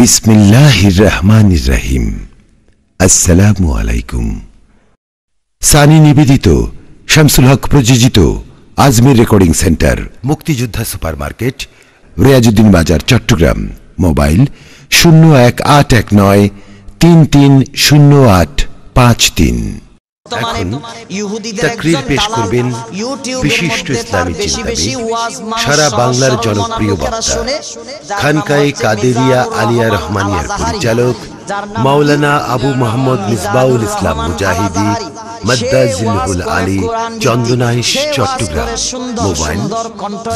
বিসমিল্লাহির রহমানির রহিম। আসসালামু আলাইকুম। সানি নিবেদিত, শামসুল হক প্রযোজিত আজমির রেকর্ডিং সেন্টার, মুক্তিযোদ্ধা সুপারমার্কেট, রিয়াজউদ্দিন বাজার, চট্টগ্রাম। মোবাইল 0189330853। এখন তাকরীর পেশ করবেন বিশিষ্ট ইসলামী চিন্তাবিদ, সারা বাংলার জনপ্রিয় বক্তা, খানকায়ে কাদেরিয়া আলিয়া রহমানিয়ার পরিচালক মাওলানা আবু মোহাম্মদ মিসবাউল ইসলাম মুজাহিদি মাদ্দাজিলহুল আলী, চন্দনাইশ, চট্টগ্রাম। মোবাইল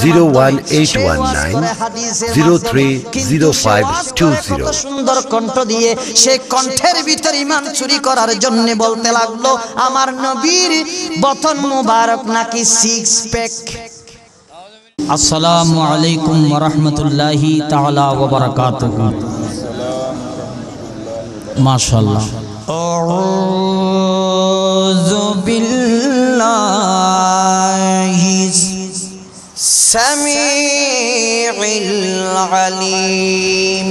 01819030520। সুন্দর কণ্ঠ দিয়ে সে কণ্ঠের ভিতর ঈমান চুরি করার জন্য বলতে লাগলো, আমার নবীর বতন মুবারক নাকি সিক্স প্যাক। আসসালামু আলাইকুম ওয়া রাহমাতুল্লাহি তাআলা ওয়া বারাকাতুহু। মাশাআল্লাহ। আউযু বিল্লাহি সামিউল আলিম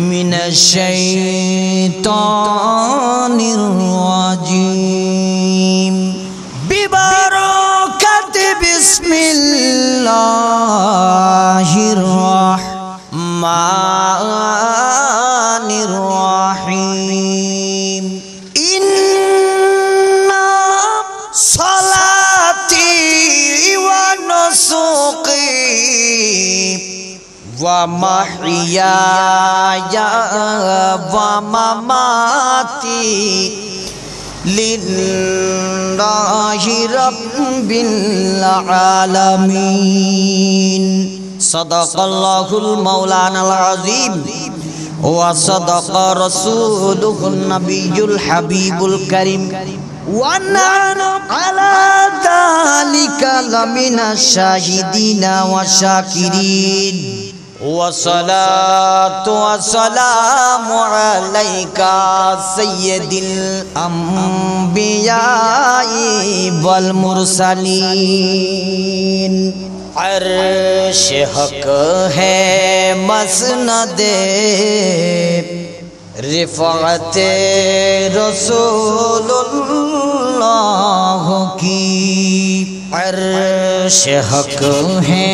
মিনাশ শাইতানির রাজিম। বিবারাকাতি বিসমিল্লাহির রাহমানির রাহিম। ইন্না সালাতি ওয়া নুসুকি ওয়া মাহইয়ায়া ওয়া মামাতি লিল্লাহি রাব্বিল আলামিন। সাদাকাল্লাহুল মাওলানাল আযীম ওয়া সাদাকা রাসূলুহুন নাবিয়্যুল হাবিবুল কারীম ওয়া নাহনু আলা যালিকা লামিনাশ শাহিদিনা ওয়া শাকিরিন। والصلاة والسلام عليك سيد الأنبياء والمرسلين। अर्श हक है मसनद रिफ़अत रसूलुल्लाह की। अर्श हक है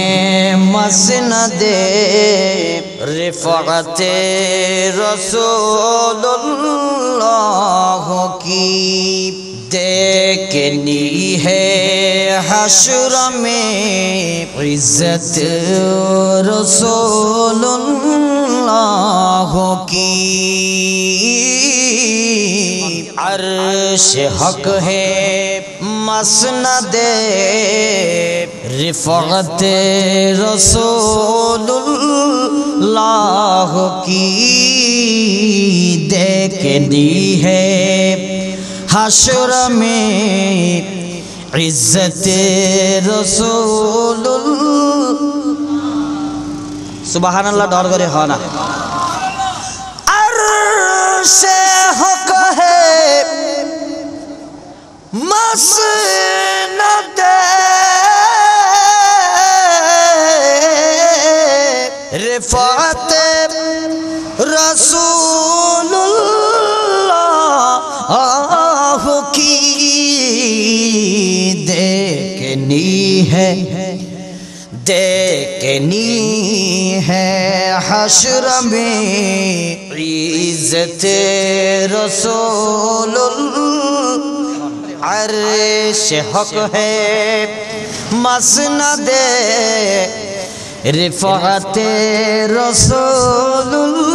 मसनद रिफ़अत रसूलुल्लाह की। देखनी है हश्र में इज्जत रसूलुल्लाह की। अर्श हक है मसनद रिफ़अत रसूलुल्लाह की। देखनी है हश्र में इज्जत रसूलुल्लाह। सुबहानल्लाह डर करे हो ना। अर्शे हक है मसनद रिफ़अत रसूलुल्लाह की। देखनी है हश्र में इज्जत रसूलुल्लाह। अर्श हक है मसनद रिफ़अत रसूलुल्लाह।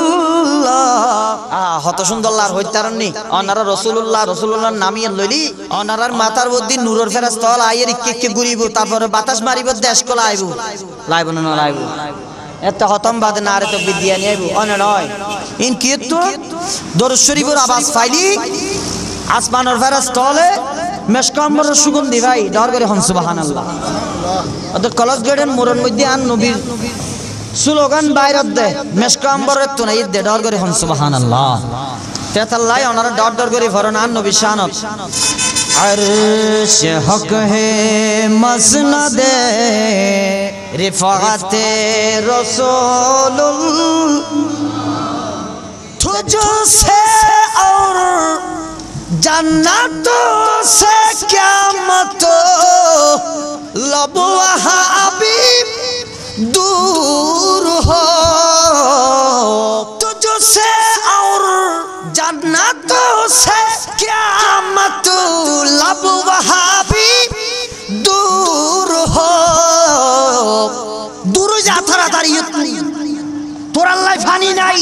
হত সুন্দর লার হইতারনি অনারা রাসূলুল্লাহ রাসূলুল্লাহর নামিয়ে লইলি অনারার মাথার মধ্যে নূরের ফেরেশতা আইয়ের ইক্কে ঘুরিব, তারপরে বাতাস মারিব, দেশ কলা আইব, লাইব না লাইব এত খতম বাদ না আরে তো বিদ্যা নিয়ে আইব অন নয়। ইন কি তো দরুদ শরীফের আওয়াজ ফাইলি আসমানের ফেরেশতা হলে মেশকাম্বরের সুগন্ধি ভাই ডর করে হন সুবহানাল্লাহ। অত কলস গেডেন মোরন মধ্যে আন নবীর স্লোগান বাইরত দে মেশকাম্বরের তো নাই দে ডর করে হন সুবহানাল্লাহ। তেতাল্লাই ওনারা ডর ডর করে ভরন আন নবী শানত अर्श हक है मसनद रिफाते रसूलुल्लाह तुझसे और जन्नत से क्या मत लब वहाँ भी दूर हो तुझसे और जन्नत से क्या मत लब वहाँ भी दूर हो दूर जा ताড়াতাড়ি তোর আল্লাহ ফানি নাই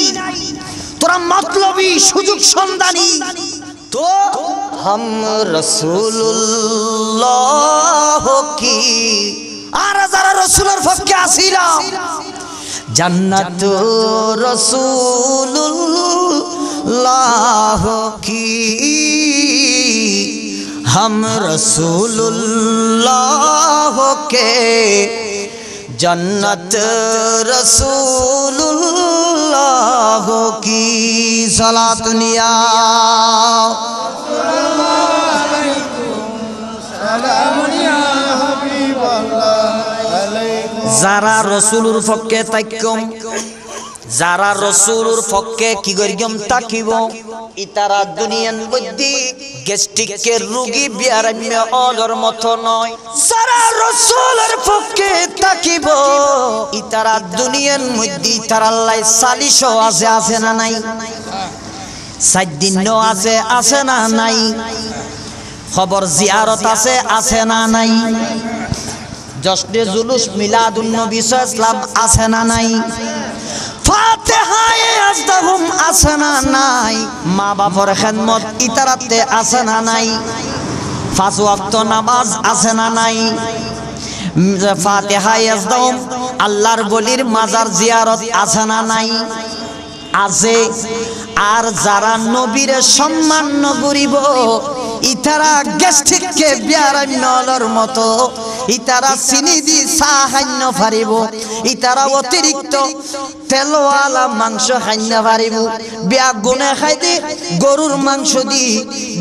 তোরা मतलबी সুযোগ সন্ধানী तो हम रसूलुल्लाह की আর যারা রাসূলের পক্ষে আসিলাম जन्नत रसूलुल्लाह की हम रसूलुल्लाह के जन्नत रसूलुल्लाह की सलातुनिया যারা রসুলুর পক্ষে তাইকম যারা রসুলুর পক্ষে কি করিম তাকিব ইতারা দুনিয়ার মধ্যে গ্যাস্ট্রিকের রোগী বিয়ারাম্য অলর মতো নয় যারা রসুলের পক্ষে তাকিব ইতারা দুনিয়ার মধ্যে তারা আল্লাহ সালিশ আছে আছে না নাই 7 দিন আছে না নাই খবর জিয়ারত আছে না নাই জশ্নে জুলুস মিলাদুন নবী সাল্লাল্লাহু আছে না নাই ফাতিহায়ে আজদাহুম আছে না নাই মা বাবার খিদমত ইতারাতে আছে না নাই 5 ওয়াক্ত নামাজ আছে না নাই ফাতিহায়ে আজদাহুম আল্লাহর বলির মাজার জিয়ারত আছে না নাই আছে আর যারা নবীর সম্মান করিব ইতারা গ্যাস্ট্রিককে বিয়ারান্নর মতো ইতারা চিনি দি সাহান্য পারিব ইতারা অতিরিক্ত তেলওয়ালা মাংস খাইন্য পারিব বিয়া গুনে খাই দি গরুর মাংস দি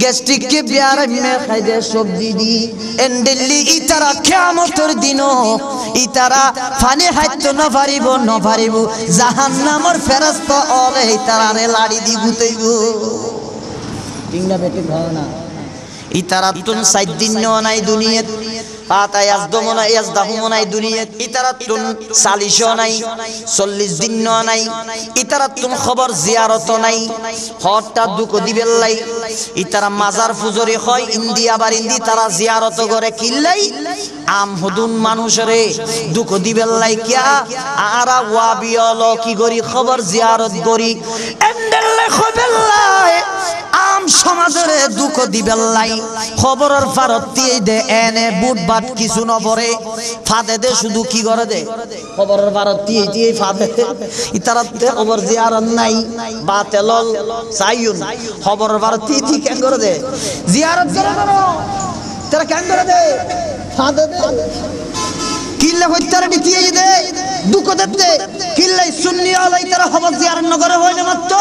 গ্যাস্ট্রিককে বিয়ারান্য খাই দে সবজি দি এন্ডেলি ইতারা কিয়ামতের দিনও ইতারা পানি খাইতে ন পারিব জাহান্নামের ফেরেশতা ওলে ইতারারে লাড়ি দি গুতাইব টিংনা বেটে ভাওনা ইতারাতুন 7 দিন নাই দুনিয়াত পাতা ইয়াজদম না ইয়াজদাহুম নাই দুনিয়াত ইতারাতুন 40 নাই 40 দিন নাই ইতারাতুন খবর জিয়ারত নাই হটটা দুঃখ দিবেলাই ইতারা মাজার ফুজরি হয় ইন্ডিয়া বারিন্দি তারা জিয়ারত করে কিল্লাই আম হুদুন মানুষরে দুঃখ দিবেলাই কিয়া আরা ওয়াবিয়ল কি গরি খবর জিয়ারত গরি এন্ডেলে খবেলাই আম সমাজরে দুঃখ দিবেলাই খবরের ফারত দিয়ে দে এনে বুট বাট কিছু নবরে ফাদে দে শুধু কি করে দে খবরের ফারত দিয়ে ফাদে ইতারাতে খবর জিয়ারত নাই বাতেলল সাইয়ুন খবরের ফারত দিয়ে কেন করে দে জিয়ারত করে করো তারা কেন করে দে ফাদে দে কিল্লা হইতারে দিয়ে দে দুঃখ দে কিল্লাই সুন্নি আলাই তারা খবর জিয়ারত নগরে হয় না মাত্র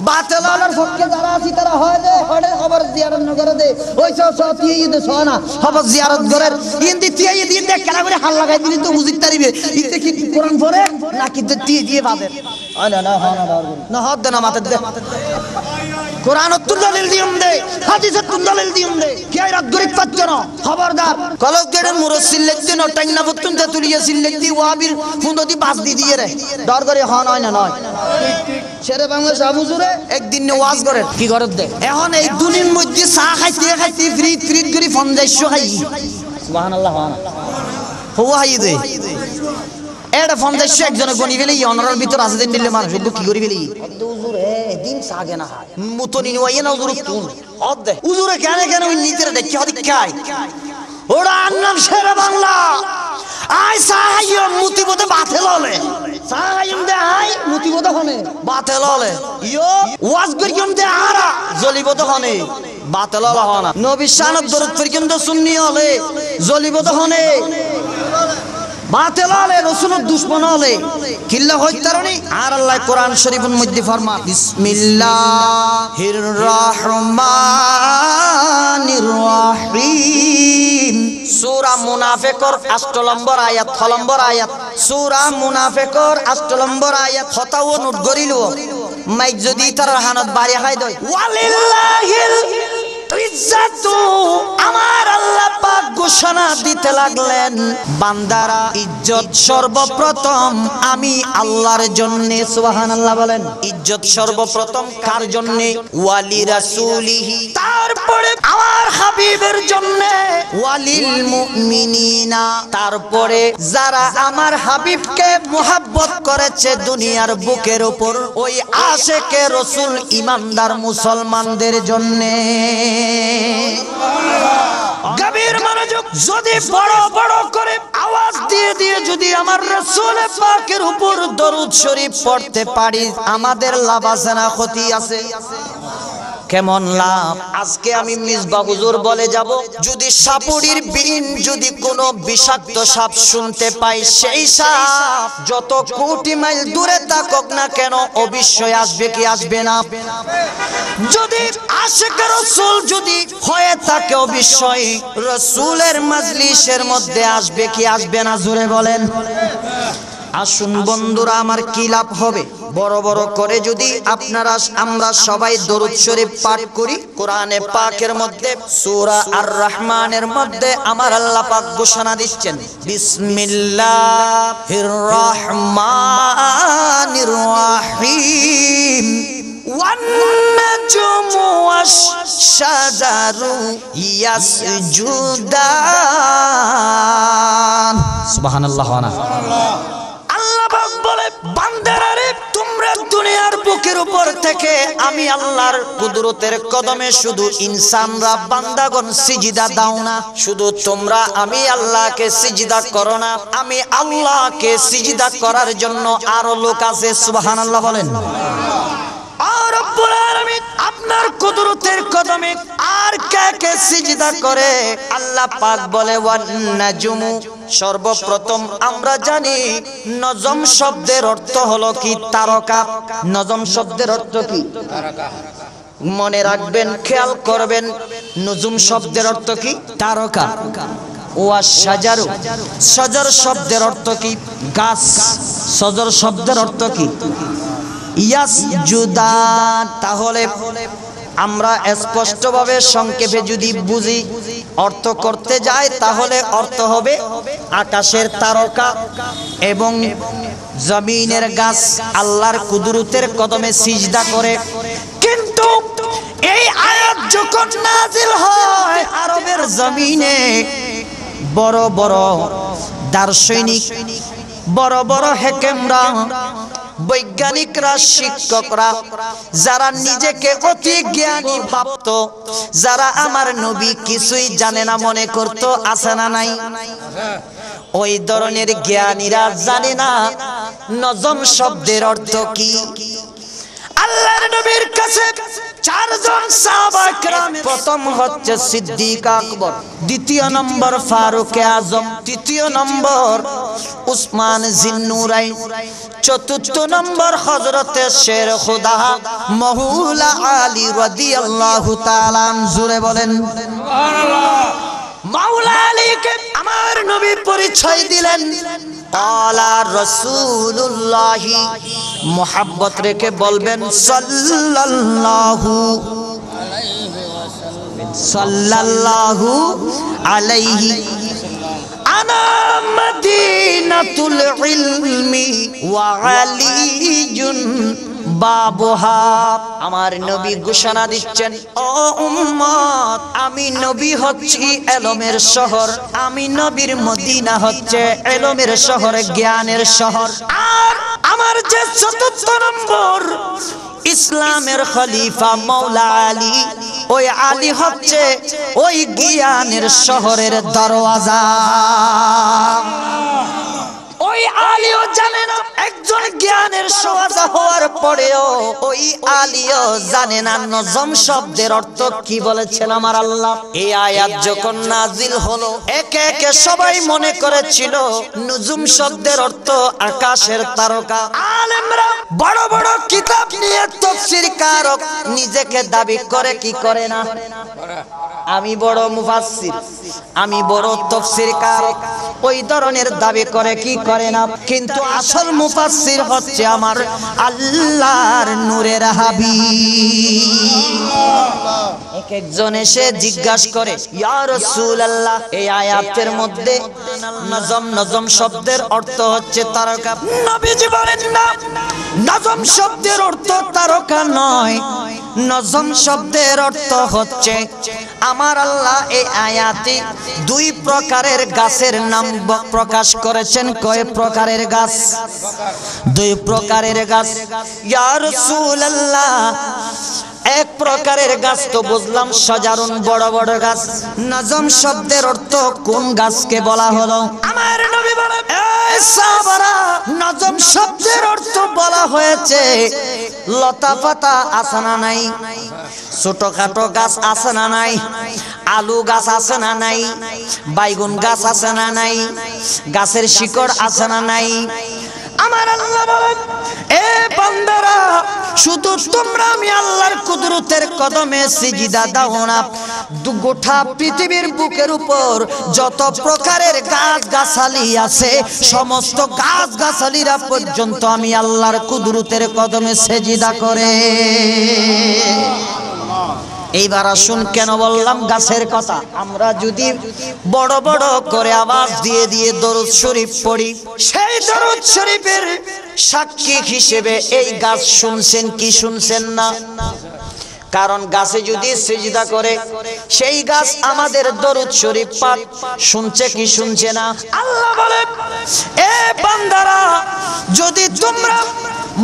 বাতেলার পক্ষে যারা আছে তারা হয় দে হড়ে খবর জিয়ারত নগরে দে ওই সব দিয়ে দে সোনা খবর জিয়ারত করে ইন্দি দিয়ে দে কেলা করে হাল লাগাই দিলি তো বুঝিত তারিবে ইতে কি কোরআন পড়ে নাকি দিয়ে ভাবে না হাত দে না মাথা দে কোরআন তুল্লালিল দিম দে হাদিস তুল্লালিল দিম দে কি আর গরিব পাচ্ছ না খবরদার কলক গেডের মুরসিল লেখতে ন টাইনা বুতুন তে তুলিয়া সিলেক্তি ওয়াবির ফুন্দতি পাস দিয়ে রে ডর করে হয় না নয় শেরে বাংলা সাবুজুরে একদিন ওয়াজ করে কি করে দে এখন এই দুনিয়ার মধ্যে চা খাইতে ফ্রি করে 50 খাই সুবহানাল্লাহ হুয়া হাই দে এটা 50 একজনে গনি ফেলি অনরার ভিতর আছে দিন দিলে মানুষ কি করি ফেলি হুজুরে দিন সাগে না হয় মুতনি নিওয়াই না হুজুর তুন অদ দে হুজুরে কেন ওই নিতের দেখি হদি খাই ওরা নাম শেরে বাংলা আই সাহায্য মুতিবতে বাতেল হলে সাহায্য দে আই মুতিবতে হনে বাতেল হলে ইয়ো ওয়াজ করিম দে আরা জলিবতে হনে বাতেল হলে হনা নবী শানত দরুদ পর্যন্ত সুন্নি হলে জলিবতে হনে বাতিল হলে রাসূলের দুশমন হলে কিল্লা হইতারনি আর আল্লাহ কোরআন শরীফের মধ্যে ফরমান বিসমিল্লাহির রহমানির রহিম সূরা মুনাফিকুর 8 নম্বর আয়াত 6 নম্বর আয়াত সূরা মুনাফিকুর 8 নম্বর আয়াত হতাও নোট করিলো মাইক যদি তার হানত বাড়ি খাই দই ওয়ালিল্লাহিল ইজ্জাতু আমার আল্লাহ পাক ঘোষণা দিতে লাগলেন বান্দারা ইজ্জত সর্বপ্রথম আমি আল্লাহর জন্য সুবহানাল্লাহ বলেন ইজ্জত সর্বপ্রথম কার জন্য ওয়ালি রাসূলিহি তারপরে আমার হাবিবের জন্য ওয়ালিল মুমিনিনা তারপরে যারা আমার হাবিবকে মুহাব্বত করেছে দুনিয়ার বুকের উপর ওই আশিকে রাসূল ঈমানদার মুসলমানদের জন্য গভীর মনোযোগ যদি বড় বড় করে আওয়াজ দিয়ে দিয়ে যদি আমার রাসূল পাকের উপর দরুদ শরীফ পড়তে পারি আমাদের লাভ আছে না ক্ষতি আছে কেমন লাভ আজকে আমি মিসবাহ হুজুর বলে যাব যদি সাপুড়ির বিন যদি কোনো বিষাক্ত সাপ শুনতে পাই সেই সাপ যত কোটি মাইল দূরে থাকুক না কেন অবশ্যই আসবে কি আসবে না যদি আশিকে রাসূল যদি হয়ে থাকে অবশ্যই রাসূলের মাজলিসের মধ্যে আসবে কি আসবে না জোরে বলেন আসুন বন্ধুরা আমার কি লাভ হবে বড় বড় করে যদি আপনারা আমরা সবাই দরুদ শরীফ পাঠ করি কোরআনে পাকের মধ্যে সূরা আর রহমানের মধ্যে আমার আল্লাহ পাক ঘোষণা দিচ্ছেন বিসমিল্লাহির রহমানির রহিম ওয়ান-নাজমু ওয়াশ-শাজারু ইয়াসজুদান সুবহানাল্লাহ আল্লাহ পাক বলে বান্দারা রে তোমরা দুনিয়ার বুকের উপর থেকে আমি আল্লাহর কুদরতের কদমে শুধু ইনসানরা বান্দাগণ সিজদা দাও না শুধু তোমরা আমি আল্লাহকে সিজদা করো না আমি আল্লাহকে সিজদা করার জন্য আরো লোক আছে সুবহানাল্লাহ বলেন রব্বুল আলামিন আপনার কুদরতের কদমে আর কে কে সিজদা করে আল্লাহ পাক বলে ওয়ান নাজমু সর্বপ্রথম আমরা জানি নজম শব্দের অর্থ হলো কি তারকা নজম শব্দের অর্থ কি তারকা মনে রাখবেন খেয়াল করবেন নজম শব্দের অর্থ কি তারকা ওয়াশ-শাজারু শাজার শব্দের অর্থ কি গাছ শাজার শব্দের অর্থ কি ইয়াসজুদান তাহলে আমরা স্পষ্টভাবে সংক্ষেপে যদি বুঝি অর্থ করতে যাই তাহলে অর্থ হবে আকাশের তারকা এবং জমিনের গাছ আল্লাহর কুদরতের কদমে সিজদা করে কিন্তু এই আয়াত যখন নাজিল হয় আরবের জমিনে বড় বড় দার্শনিক বড় বড় হেকেমরা বৈজ্ঞানিকরা শিক্ষকরা যারা নিজেকে অতি জ্ঞানী ভাবতো যারা আমার নবী কিছুই জানে না মনে করতো আছে না নাই ওই ধরনের জ্ঞানীরা জানে না নজম শব্দের অর্থ কি আল্লাহর নবীর কাছে চারজন সাহাবা کرام প্রথম হচ্ছে সিদ্দিক আকবর দ্বিতীয় নম্বর ফারুক আজম তৃতীয় নম্বর উসমান জিন্নুরাইন চতুর্থ নম্বর হযরতে শের খুদা মাওলা আলী রাদিয়াল্লাহু তাআলা জুরে বলেন সুবহানাল্লাহ মাওলা আলীকে আমার নবী পরিচয় দিলেন আলা রাসূলুল্লাহি মোহাব্বত রেখে বলবেন সাল্লাল্লাহু আলাইহি আনা মদিনাতুল ইলমি ওয়া আলিয়ুন বাবুহা আমার নবী ঘোষণা দিচ্ছেন ও উম্মত আমি নবী হচ্ছি ইলমের শহর আমি নবীর মদিনা হচ্ছে ইলমের শহর জ্ঞানের শহর আর আমার যে চতুর্থ নম্বর ইসলামের খলিফা মাওলা আলী ওই আলী হচ্ছে ওই জ্ঞানের শহরের দরওয়াজা ওই আলীও জানে না একজন জ্ঞানের সওয়াজা হওয়ার পরেও ওই আলীও জানে না নজম শব্দের অর্থ কি বলেছেন আমার আল্লাহ। এই আয়াত যখন নাজিল হলো একে একে সবাই মনে করেছিল নুজুম শব্দের অর্থ আকাশের তারকা। আলেমরা বড় বড় কিতাব নিয়ে তাফসীর কারক নিজেকে দাবি করে কি করে না, আমি বড় মুফাসসির, আমি বড় তাফসীর কারক, ওই ধরনের দাবি করে কি করে না। কিন্তু আসল মুফাসসির হচ্ছে আমার আল্লাহর নূরের হাবিব। এক একজন এসে জিজ্ঞাসা করে ইয়া রাসূলুল্লাহ এই আয়াতের মধ্যে নজম নজম শব্দের অর্থ হচ্ছে তারকা। নবীজি বলেন না, নজম শব্দের অর্থ তারকা নয়, নজম শব্দের অর্থ হচ্ছে আমার আল্লাহ এই আয়াতে দুই প্রকারের গাছের নাম প্রকাশ করেছেন। কয় প্রকারের গাছ? দুই প্রকারের গাছ। ইয়া রাসূলুল্লাহ এক প্রকারের গাছ তো বুঝলাম সাজারুন বড় বড় গাছ, নজম শব্দের অর্থ কোন গাছকে বলা হলো? আমার নবী বলেন এই সাহাবারা নজম শব্দের অর্থ বলা হয়েছে লতা পাতা আছে না নাই, ছোটখাটো গাছ আছে না নাই, আলু গাছ আছে না নাই, বাইগুন গাছ আছে না নাই, গাছের শিকড় আছে না নাই। আমার আল্লাহ বলেন এ বান্দারা শুধু তোমরা আমি আল্লাহর কুদরতের কদমে সিজদা দাও না, গোটা পৃথিবীর বুকের উপর যত প্রকারের গাছ গাছালি আছে সমস্ত গাছ গাছালিরা পর্যন্ত আমি আল্লাহর কুদরতের কদমে সিজদা করে। এইবার আসুন কেন বললাম গাছের কথা। আমরা যদি বড় বড় করে আওয়াজ দিয়ে দিয়ে দরুদ শরীফ পড়ি, সেই দরুদ শরীফের সাক্ষী হিসেবে এই গাছ শুনছেন কি শুনছেন না? কারণ গাছে যদি সিজদা করে সেই গাছ আমাদের দরুদ শরীফ পাঠ শুনছে কি শুনছে না? আল্লাহ বলে এ বান্দারা যদি তোমরা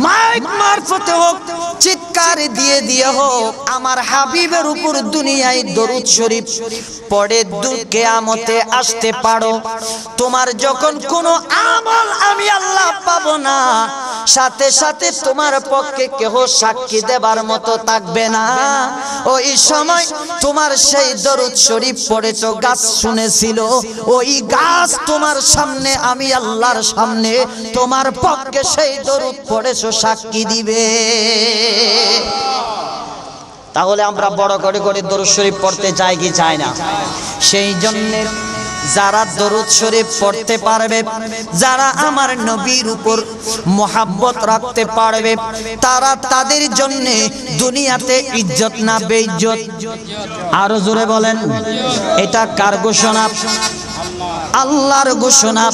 মাইক মারফতে হোক চিৎকার দিয়ে দিয়ে হোক আমার হাবিবের উপর দুনিয়ায় দরুদ শরীফ পড়ে কিয়ামতে আসতে পারো, তোমার যখন কোনো আমল আমি আল্লাহ পাবো না, সাথে সাথে তোমার পক্ষে কেহ সাক্ষী দেবার মতো থাকবে না। ওই সময় তোমার সেই দরুদ শরীফ পড়েছো গাছ শুনেছিল, ওই গাছ তোমার সামনে আমি আল্লাহর সামনে তোমার পক্ষে সেই দরুদ পড়েছো সাক্ষী দিবে। তাহলে আমরা বড় করে করে দরুদ শরীফ পড়তে চাই কি চাই না? সেই জন্য যারা দরুদ শরীফ পড়তে পারবে, যারা আমার নবীর উপর মোহাব্বত রাখতে পারবে, তারা তাদের জন্য দুনিয়াতে ইজ্জত না বেইজ্জত? আরো জোরে বলেন এটা কার ঘোষণা? আল্লাহর ঘোষণা।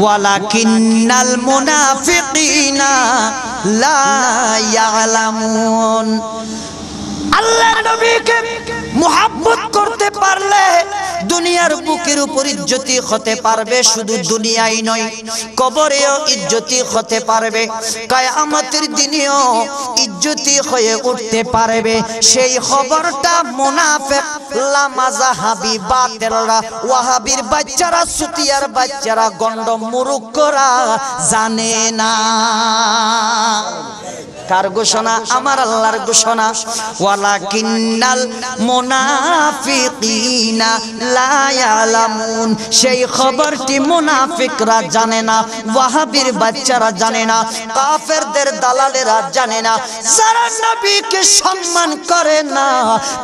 ওয়ালাকিন্নাল মুনাফিকিনা লা ইয়ালামুন। আল্লাহর নবীকে মুহাব্বত করতে পারলে দুনিয়ার বুকের উপর ইজ্জতি হতে পারবে, শুধু দুনিয়াই নয় কবরেও ইজ্জতি হতে পারবে, কিয়ামতের দিনেও ইজ্জতি হয়ে উঠতে পারবে। সেই খবরটা মুনাফিক লামাজাহাবি বাতিলরা, ওয়াহাবির বাচ্চারা, সুতিয়ার বাচ্চারা, গন্ড মুরুক্করা জানে না। কার ঘোষণা? আমার আল্লাহর ঘোষণা। ওয়ালাকিন্নাল মুনাফিকিনা লা ইয়ালামুন। সেই খবরটি মুনাফিকরা জানে না, ওয়াহাবির বাচ্চারা জানে না, কাফেরদের দালালেরা জানে না, যারা নবীকে সম্মান করে না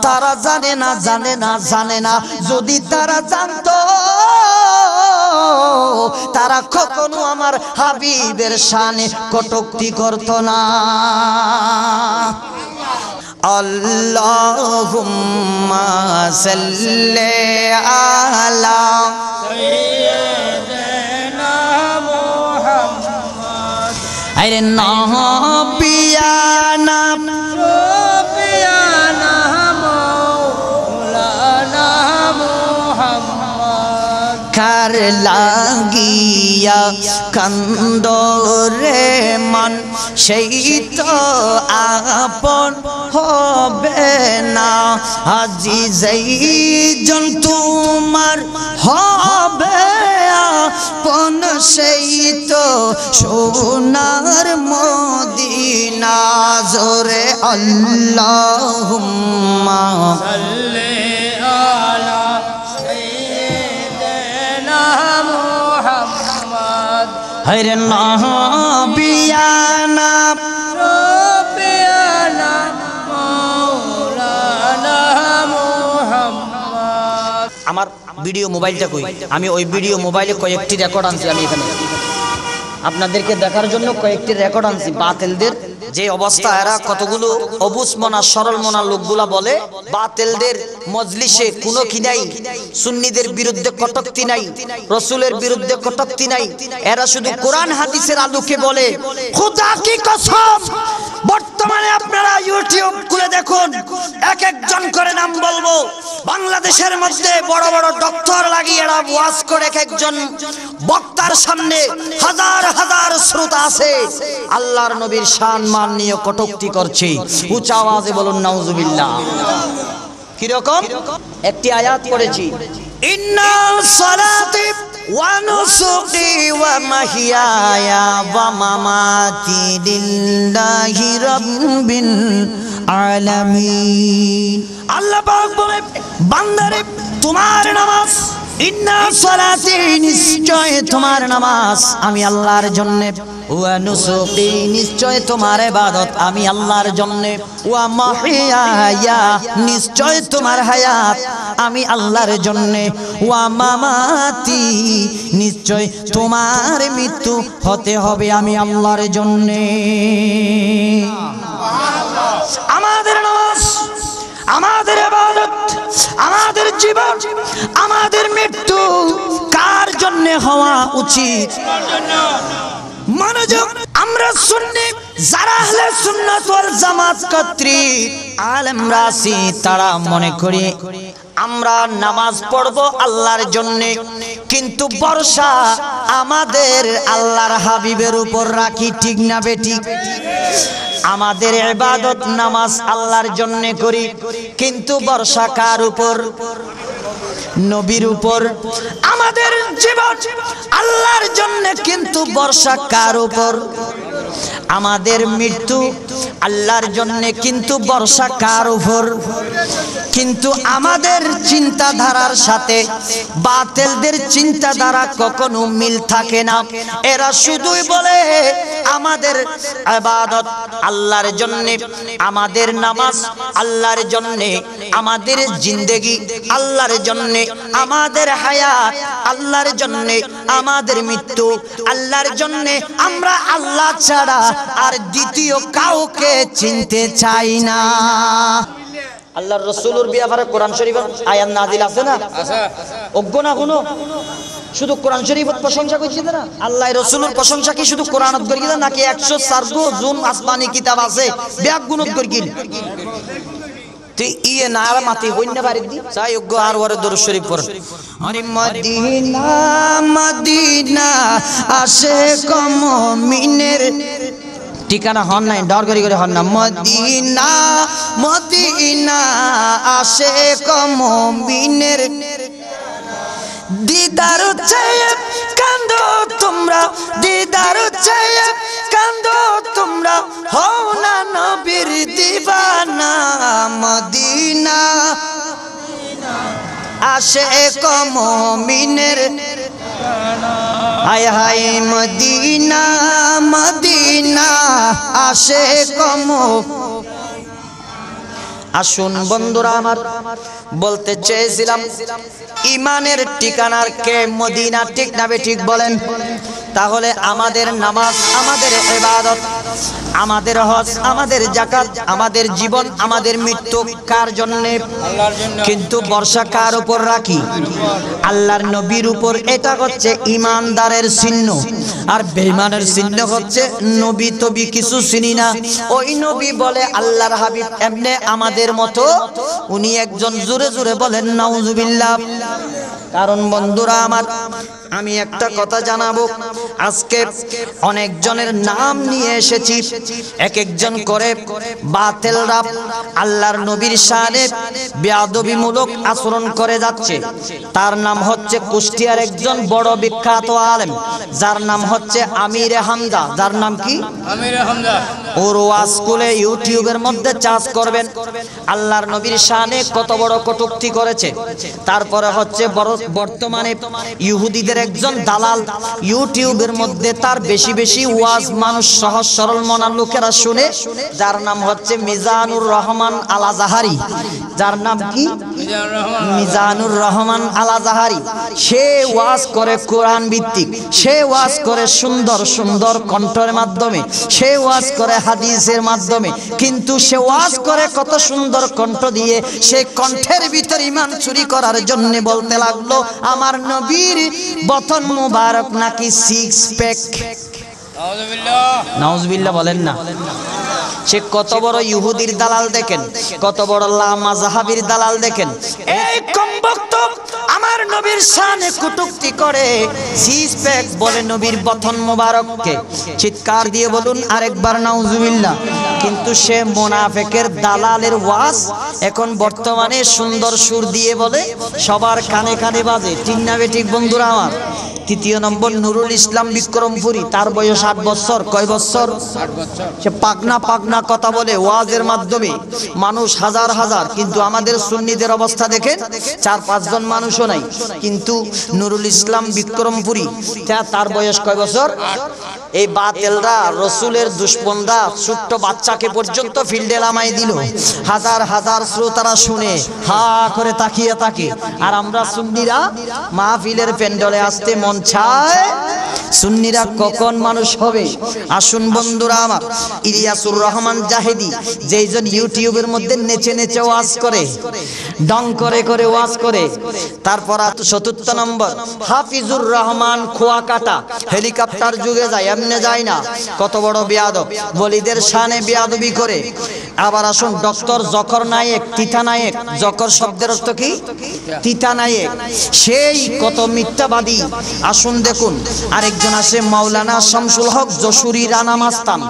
তারা জানে না, জানে না, জানে না। যদি তারা জানতো তারা কখনো আমার হাবিবের শানে কটূক্তি করত না। আল্লাহুম্মা সাল্লি আলা সাইয়্যিদিনা মুহাম্মদ। আরে নবিয়ানা নবিয়ানা মাওলানা মুহাম্মদ। কার লাগিয়া কান্দরে মন সেই তো আপন হবে না, আজি যেই জন তোমার হবে আপন সেই তো সোনার মদিনা জোরে আল্লাহুম্মা সাল্লি আলা সাইয়্যিদিনা মুহাম্মদ hayre nabiyana রব্বিয়ানা মাওলানা মুহাম্মদ। আমার ভিডিও মোবাইলটা কই, আমি ওই ভিডিও মোবাইলে কয়েকটি রেকর্ড আনছি। আমি এখানে আপনাদেরকে দেখার জন্য কয়েকটি রেকর্ড আনছি। বাতিলদের যে অবস্থা, এরা কতগুলো অবুঝ মনা সরল মনা লোকগুলা বলে বাতিলদের মজলিসে কোনো কি নাই, সুন্নিদের বিরুদ্ধে কটূক্তি নাই, রাসূলের বিরুদ্ধে কটূক্তি নাই। এরা শুধু কোরআন হাদিসের আলোকে বলে। খোদা কি কসম, বর্তমানে আপনারা ইউটিউব খুলে দেখুন, এক একজন করে নাম বলবো। বাংলাদেশের মধ্যে বড় বড় ডক্টর লাগিয়ে এরা ওয়াজ করে, এক একজন বক্তার সামনে হাজার হাজার শ্রোতা আছে, আল্লাহর নবীর শান মান নিয়ে কটূক্তি করছে। উচ্চ আওয়াজে বলুন নাউজুবিল্লাহ। কি রকম? একটি আয়াত পড়েছি, ইন্নাল সালাতি ওয়া নুসুকি ওয়া মাহিয়ায়া ওয়া মামাতি লিল্লাহি রাব্বিল আলামিন। আল্লাহ পাক বলে, বান্দারে তোমার নামাজ, ইন্না সালাতি নিশ্চয় তোমার নামাজ আমি আল্লাহর জন্য, ওয়া নুসুকি নিশ্চয় তোমার ইবাদত আমি আল্লাহর জন্য, ওয়া মাহিয়ায়া নিশ্চয় তোমার হায়াত আমি আল্লাহর জন্য, ওয়া মামাতি নিশ্চয় তোমার মৃত্যু হতে হবে আমি আল্লাহর জন্য। আমাদের নামাজ, আমাদের ইবাদত, আমাদের জীবন, আমাদের মৃত্যু কার জন্য হওয়া উচিত? মনোযোগ, আমরা সুন্নি যারা আহলে সুন্নাত ওয়াল জামাত কর্তৃক আলেমরা আছি, তারা মনে করি আমরা নামাজ পড়বো আল্লাহর জন্য, কিন্তু ভরসা আমাদের আল্লাহর হাবিবের উপর রাখি। ঠিক না বেঠিক? আমাদের ইবাদত নামাজ আল্লাহর জন্য করি, কিন্তু ভরসা কার উপর? নবীর উপর। আমাদের জীবন আল্লাহর জন্য, কিন্তু ভরসা কার উপর? আমাদের মৃত্যু আল্লাহর জন্য, কিন্তু ভরসা কার উপর? কিন্তু আমাদের চিন্তাধারার সাথে বাতিলদের চিন্তাধারা কখনো মিল থাকে না। এরা শুধুই বলে আমাদের ইবাদত আল্লাহর জন্য, আমাদের নামাজ আল্লাহর জন্য, আমাদের জিন্দেগি আল্লাহর জন্য, আমাদের হায়াত আল্লাহর জন্য, আমাদের মৃত্যু আল্লাহর জন্য। আমরা আল্লাহ ছাড়া আর দ্বিতীয় কাউকে চিনতে চাই না। আল্লাহর রাসূলের ব্যাপারে কোরআন শরীফে আয়াত নাযিল আছে না? অজ্ঞ না কোনো? শুধু কোরআন শরীফত প্রশংসা করছি না? আল্লাহ রাসূলের প্রশংসা কি শুধু কোরআনত করি না, নাকি 104 জুন আসমানি কিতাব আছে ব্যাগ গুণত করি? তুই ইয়ে না আর মাটি হইন না বাড়ি দি চাই অজ্ঞ আর ওরে দরুদ শরীফ পড়। আরে মদিনা মদিনা আশিক মুমিনের ঠিকানা হন নাই, ডর করি করে হন না। মদিনা মদিনা আশিক মুমিনের দিদার চায় কান্দো তোমরা, দিদার চায় কান্দো তোমরা, হও না নবীর দিবানা। মদিনা আশিক মুমিনের, হায় হায় মদিনা মদিনা আশিক মুমিনের। আসুন বন্ধুরা আমার, বলতে চেয়েছিলাম ইমানের ঠিকানার কে মদিনা, ঠিক না ঠিক বলেন? তাহলে আমাদের নামাজ, আমাদের ইবাদত, আমাদের হজ, আমাদের যাকাত, আমাদের জীবন, আমাদের মৃত্যু কার জন্য? আল্লাহর জন্য। কিন্তু ভরসা কার উপর রাখি? আল্লাহর নবীর উপর। এটা হচ্ছে ইমানদারের চিহ্ন। আর বেঈমানের চিহ্ন হচ্ছে নবী তবি কিছু চিনি না। ওই নবী বলে আল্লাহর হাবিব এমনি আমাদের মতো, উনি একজন। জোরে জোরে বলেন নাউজুবিল্লাহ। কারণ বন্ধুরা আমার, আমি একটা কথা জানাবো, আজকে অনেক জনের নাম নিয়ে এসেছি, এক একজন করে বাতিলরা আল্লাহর নবীর শানে বেয়াদবিমূলক আচরণ করে যাচ্ছে। তার নাম হচ্ছে কুষ্টিয়ার একজন বড় বিখ্যাত আলেম, যার নাম হচ্ছে আমির হামজা। যার নাম কি? আমির হামজা। ওর ওয়াজ স্কুলে ইউটিউবের মধ্যে চার্জ করবেন, আল্লাহর নবীর শানে কত বড় কটূক্তি করেছে। তারপরে হচ্ছে বর্তমানে ইহুদিদের একজন দালাল, ইউটিউবের মধ্যে তার বেশি বেশি ওয়াজ মানুষ সহজ সরল মনা লোকেরা শুনে, যার নাম হচ্ছে মিজানুর রহমান আল আজাহারি। যার নাম কি? মিজানুর রহমান আল আজাহারি। সে ওয়াজ করে কোরআন ভিত্তিক, সে ওয়াজ করে সুন্দর সুন্দর কণ্ঠের মাধ্যমে, সে ওয়াজ করে হাদিসের মাধ্যমে, কিন্তু সে ওয়াজ করে কত সুন্দর কণ্ঠ দিয়ে সে কণ্ঠের ভিতর ঈমান চুরি করার জন্য বলতে লাগলো আমার নবীর বতন মুবারক নাকি সিক্স প্যাক। নাউজুবিল্লাহ বলেন না। সে কত বড় ইহুদির দালাল দেখেন, কত বড় লামাযহাবির দালাল দেখেন। এই কমবক্ত আমার নবীর শানে কটূক্তি করে, সিক্স প্যাক বলে নবীর বতন মুবারককে। চিৎকার দিয়ে বলুন আরেকবার নাউজুবিল্লাহ। কিন্তু সে মুনাফিকের দালালের ওয়াজ এখন বর্তমানে সুন্দর সুর দিয়ে বলে, সবার কানে কানে বাজে। ঠিক না বেঠিক বন্ধুরা আমার? তৃতীয় নম্বর নুরুল ইসলাম বিক্রমপুরী, তার বয়স 8 বছর। কয় বছর? 8 বছর। সে পাকনা পাকনা কথা বলে ওয়াজের মাধ্যমে, মানুষ হাজার হাজার। কিন্তু আমাদের সুন্নিদের অবস্থা দেখেন, 4-5 জন মানুষও নাই। কিন্তু নুরুল ইসলাম বিক্রমপুরী, তার বয়স কয় বছর? এই বাতিলরা, রসুলের দুশমনরা ছোট্ট বাচ্চাকে পর্যন্ত ফিল্ডে নামাই দিল। হাজার হাজার শ্রোতারা শুনে হা করে তাকিয়ে থাকে। আর আমরা সুন্নিরা মাহফিলের প্যান্ডেলে আসতে মন চায়। সুন্নিরা কখন মানুষ হবে? আসুন বন্ধুরা আমার, ইলিয়াসুর রহমান জাহেদি, যেইজন ইউটিউবের মধ্যে নেচে নেচে ওয়াজ করে, ডং করে করে ওয়াজ করে। তারপর 74 নম্বর হাফিজুর রহমান খোয়াকাটা, হেলিকপ্টার যুগে যায়, এমনি যায় না। কত বড় বেয়াদব, বলিদের শানে বেয়াদবি করে। আবার আসুন ডক্টর জকর নায়েক, তিতা নায়েক। জকর শব্দের অর্থ কি? তিতা নায়েক। সেই কত মিথ্যাবাদী। আসুন দেখুন আরেকজন আছে মাওলানা শামসুল হক যশোরী, রানা মাস্তান।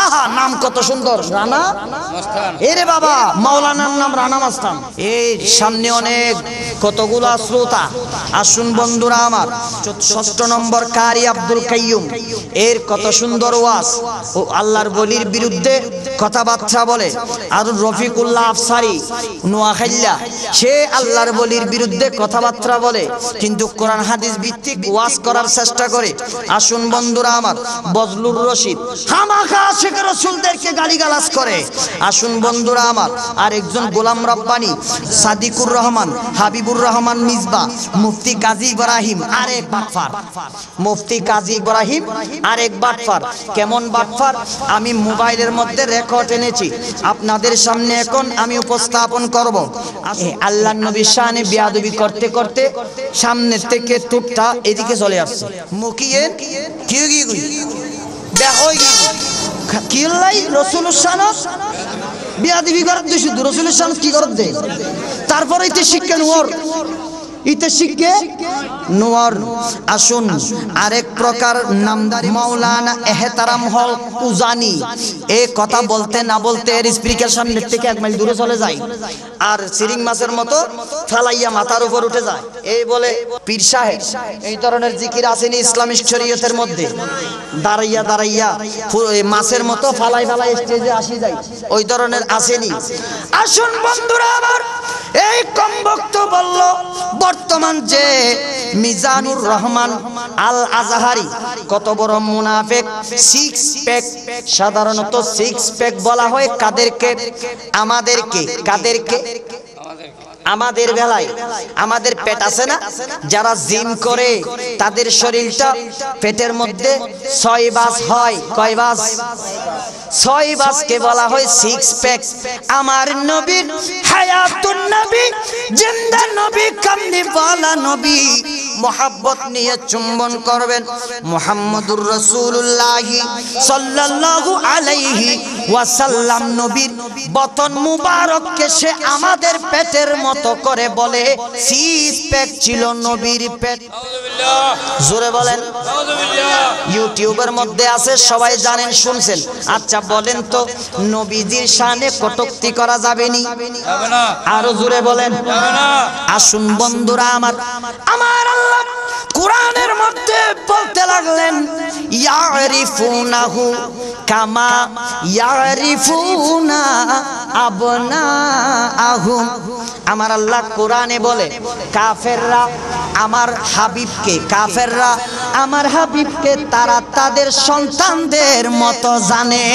আহা, নাম কত সুন্দর, রানা মাস্তান। এরে বাবা, মাওলানার নাম রানা মাস্তান। এই সামনে অনেক কতগুলা শ্রোতা। আসুন বন্ধুরা আমার, 6 নম্বর কারি আব্দুল কাইয়ুম, এর কত সুন্দর ওয়াজ। ও আল্লাহর বলির বিরুদ্ধে কথাবার্তা বলে। আর রফিকুল্লাহ আফসারি নোয়াখাইল্লা, সে আল্লাহর বলির বিরুদ্ধে কথাবার্তা বলে, কিন্তু কোরআন হাদিস ভিত্তিক ওয়াজ করার চেষ্টা করে। আসুন বন্ধুরা আমার, বজলুর রশিদ হামাখা আশিক রাসূলদেরকে গালিগালাজ করে। আসুন বন্ধুরা আমার, আর একজন গোলাম রব্বানি, সাদিকুর রহমান, হাবিবুর রহমান মিজবা, মুফতি কাজী ইব্রাহিম, আরেক বাটফার। মুফতি কাজী ইব্রাহিম আরেক বাটফার। কেমন বাটফার? আমি মোবাইলের মধ্যে রেকর্ড এনেছি, আপনাদের সামনে এখন আমি উপস্থাপন করব। আল্লাহর নবীর শানে বেয়াদবি করতে করতে সামনের থেকে টুকটা এদিকে চলে আসছে। মুকিয়ে কি দেখো কি লাই রসুলের শানত বেয়াদবি করার দে, শুধু রসুলের শানত কি করার দে। তারপরে ইতে শিক্ষা নোয়ার, ইতে শিখে নোয়ার। আসুন আরেক প্রকার নামদার মাওলানা এহতারাম হল উজানি, এ কথা বলতে না বলতে এর স্পিকার সামনের থেকে 1 মাইল দূরে চলে যায়, আর সিরিং মাছের মতো ফালাইয়া মাথার উপর উঠে যায়। এই বলে পীর সাহেব। এই ধরনের জিকির আসেনি ইসলামিক শরীয়তের মধ্যে। দাঁড়াইয়া দাঁড়াইয়া মাছের মতো ফালাই ফালাই স্টেজে আসি যায়, ওই ধরনের আসেনি। আসুন বন্ধুরা আমার, এই কমবক্ত বলল বর্তমান যে মিজানুর রহমান আল আজহারি কত বড় মুনাফিক। 6 প্যাক, সাধারণত 6 প্যাক বলা হয় কাদেরকে? আমাদেরকে। কাদেরকে? আমাদের বেলায় আমাদের পেট আছে না, যারা জিম করে তাদের শরীরটা পেটের মধ্যে 6 বাস হয়। কয় বাস? ছয় বাসকে বলা হয় সিক্স প্যাক। আমার নবীর হায়াতুন নবী, জিন্দা নবী, কামলিওয়ালা নবী, মোহাব্বত নিয়ে চুম্বন করবেন। মুহাম্মদুর রাসূলুল্লাহ সাল্লাল্লাহু আলাইহি ওয়াসাল্লাম নবীর বতন মুবারককে সে আমাদের পেটের মতো করে বলে সিক্স প্যাক ছিল নবীর পেট। জোরে বলেন ইউটিউবের মধ্যে আছে, সবাই জানেন, শুনছেন। আচ্ছা বলেন তো নবীজির শানে কটূক্তি করা যাবে নি? আরো জোরে বলেন। আসুন বন্ধুরা আমার, আমার আল্লাহ কোরআনের মধ্যে বলতে লাগলেন ইয়ারিফুনাহু কামা ইয়ারিফুনা আবনাআহুম। আমার আল্লাহ কোরআনে বলে কাফেররা আমার হাবিবকে, কাফেররা আমার হাবিবকে তারা তাদের সন্তানদের মতো জানে।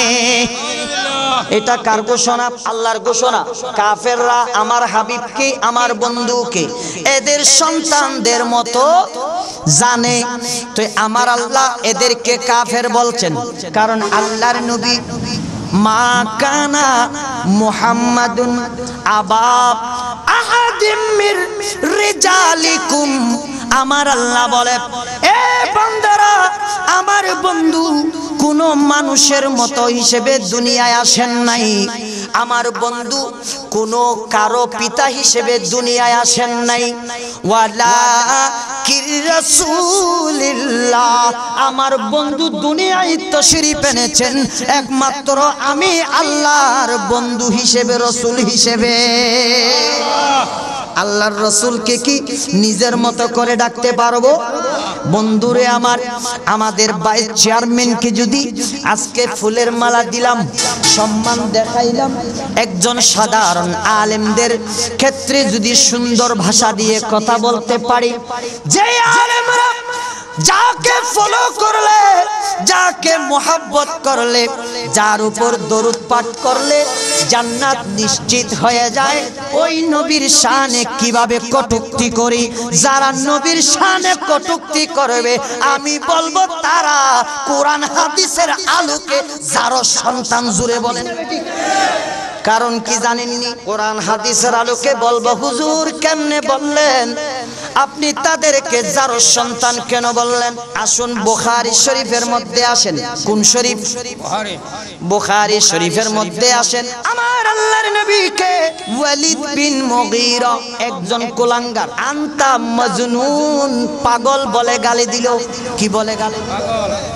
এটা কার ঘোষণা? আল্লাহর ঘোষণা। কাফেররা আমার হাবিবকে, আমার বন্ধুকে এদের সন্তানদের মতো জানে। তো আমার আল্লাহ এদেরকে কাফের বলছেন, কারণ আল্লাহর নবী মা কানা মুহাম্মাদুন আবা আহাদিম মির রিজালিকুম। আমার আল্লাহ বলে এ বান্দারা, আমার বন্ধু কোন মানুষের মতো হিসেবে দুনিয়ায় আসেন নাই। আমার বন্ধু কোন কারো পিতা হিসেবে দুনিয়ায় আসেন নাই। ওয়ালা কির রাসূলিল্লাহ, আমার বন্ধু দুনিয়ায় তশরীফ এনেছেন একমাত্র আমি আল্লাহর বন্ধু হিসেবে, রাসূল হিসেবে। আল্লাহর রাসূলকে কি নিজের মতো করে ডাকতে পারবো? বন্ধুরে আমার, আমাদের ভাইস চেয়ারম্যানকে যদি আজকে ফুলের মালা দিলাম, সম্মান দেখাইলাম, একজন সাধারণ আলেমদের ক্ষেত্রে যদি সুন্দর ভাষা দিয়ে কথা বলতে পারি, যে আলেমরা যাকে ফলো করলে, যাকে মোহাব্বত করলে, যার উপর দরুদ পাঠ করলে জান্নাত নিশ্চিত হয়ে যায়, ওই নবীর শানে কিভাবে কটূক্তি করি? যারা নবীর শানে কটূক্তি করবে আমি বলবো তারা কোরআন হাদিসের আলোকে যার সন্তান। জুড়ে বলেন। কারণ কি জানেননি? কোরআন হাদিসের আলোকে বলবো হুজুর কেমনে বললেন? আপনি তাদেরকে যার সন্তান কেন বললেন? আসুন বুখারী শরীফের মধ্যে আসেন। কোন শরীফ? বুখারী শরীফের মধ্যে আসেন। আমার আল্লাহর নবীকে ওয়ালিদ বিন মুগীরা একজন কুলাঙ্গার আনতা মাজনুন পাগল বলে গালি দিল। কি বলে গালি?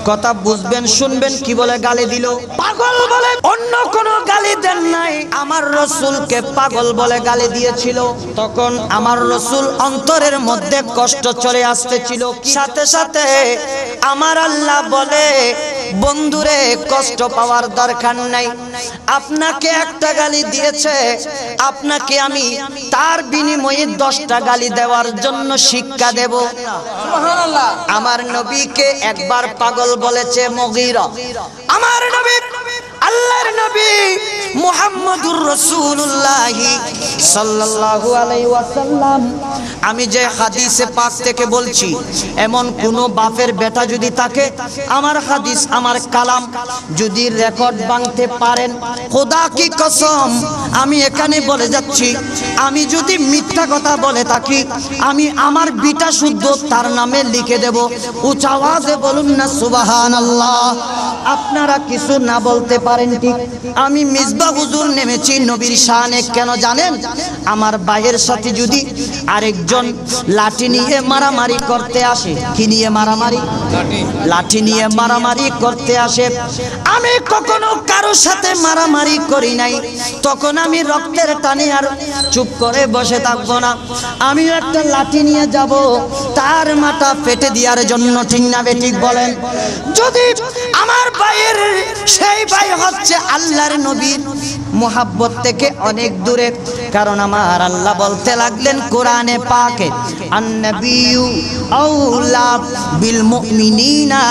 কথা বুঝবেন, শুনবেন। কি বলে গালি দিল? পাগল বলে। অন্য কোন গালি দেন নাই, আমার রাসূলকে পাগল বলে গালি দিয়েছিল। তখন আমার রাসূল অন্তরের মধ্যে কষ্ট চলে আসতেছিল। সাথে সাথে আমার আল্লাহ বলে বন্ধুরে কষ্ট পাওয়ার দরকার নাই, আপনাকে একটা গালি দিয়েছে, আপনাকে আমি তার বিনিময়ে 10টা গালি দেওয়ার জন্য শিক্ষা দেব। সুবহানাল্লাহ। আমার নবীকে একবার পাগল বলেছে মুগীরা। আমার নবী, আল্লাহর নবী মুহাম্মদুর রাসূলুল্লাহ সাল্লাল্লাহু আলাইহি ওয়াসাল্লাম, আমি যে হাদিসে পাক থেকে বলছি, এমন কোন বাপের বেটা যদি থাকে, আমার হাদিস, আমার কালাম যদি রেকর্ড ভাঙতে পারেন, খোদা কি কসম আমি এখানে বলে যাচ্ছি, আমি যদি মিথ্যা কথা বলে থাকি, আমি আমার বিটা শুদ্ধ তার নামে লিখে দেব। উচ্চ আওয়াজে বলুন না সুবহানাল্লাহ। আপনারা কিছু না বলতে পারেন ঠিক, আমি মিসবাহ হুজুর নেমেছি নবীর শানে কেন জানেন? আমার ভাইয়ের সাথে যদি আরেকজন লাঠি নিয়ে মারামারি করতে আসে, কি নিয়ে মারামারি? লাঠি নিয়ে মারামারি করতে আসে, আমি কখনো কারোর সাথে মারামারি করি নাই, তখন আমি রক্তের টানে আর চুপ করে বসে থাকবো না, আমি একটা লাঠি নিয়ে যাব তার মাথা ফেটে দেওয়ার জন্য। ঠিক না বেঠিক বলেন? যদি আমার ভাইয়ের সেই ভাই হচ্ছে আল্লাহর নবীর মুহাব্বত থেকে অনেক দূরে, কারণ আমার আল্লাহ বলতে লাগলেন কোরআনে পাকে, আন-নাবিয়্যু আউলা বিল মুমিনিনা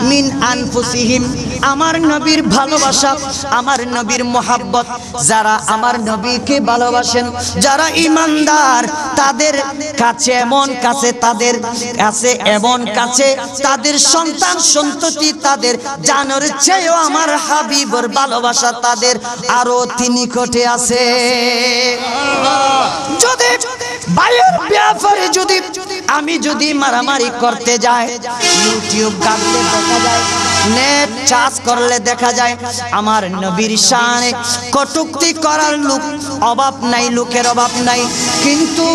মিন আনফুসিহিম। আমার নবীর ভালোবাসা, আমার নবীর মোহাব্বত, যারা আমার নবীকে ভালোবাসেন, যারা ঈমানদার, তাদের কাছে এমন কাছে, তাদের কাছে এমন কাছে, তাদের সন্তান সন্ততি, তাদের জানের চেয়েও আমার হাবিবের ভালোবাসা তাদের আরো নিকটে আছে। যদি ভাইয়ের ব্যাপারে আমি যদি মারামারি করতে যাই, ইউটিউব ঘাটলে দেখা যায়, নেট চার্জ করলে দেখা যায়, আমার নবীর শানে কটূক্তি করার লোক অভাব নাই, লোকের অভাব নাই। কিন্তু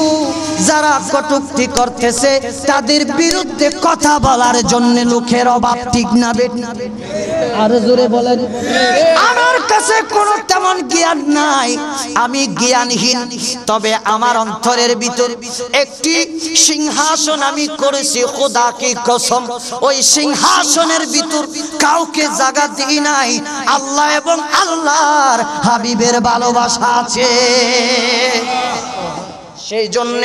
যারা কটূক্তি করতেছে তাদের বিরুদ্ধে কথা বলার জন্য লোকের অভাব, ঠিক না বেঠিক? আরো জোরে বলেন। আমার কাছে কোনো তেমন জ্ঞান নাই, আমি জ্ঞানহীন, তবে আমার অন্তরের ভিতর একটি সিংহাসন আমি করেছি, খোদা কি কসম, ওই সিংহাসনের ভিতর কাউকে জায়গা দিই নাই, আল্লাহ এবং আল্লাহর হাবিবের ভালোবাসা আছে। সেই জন্য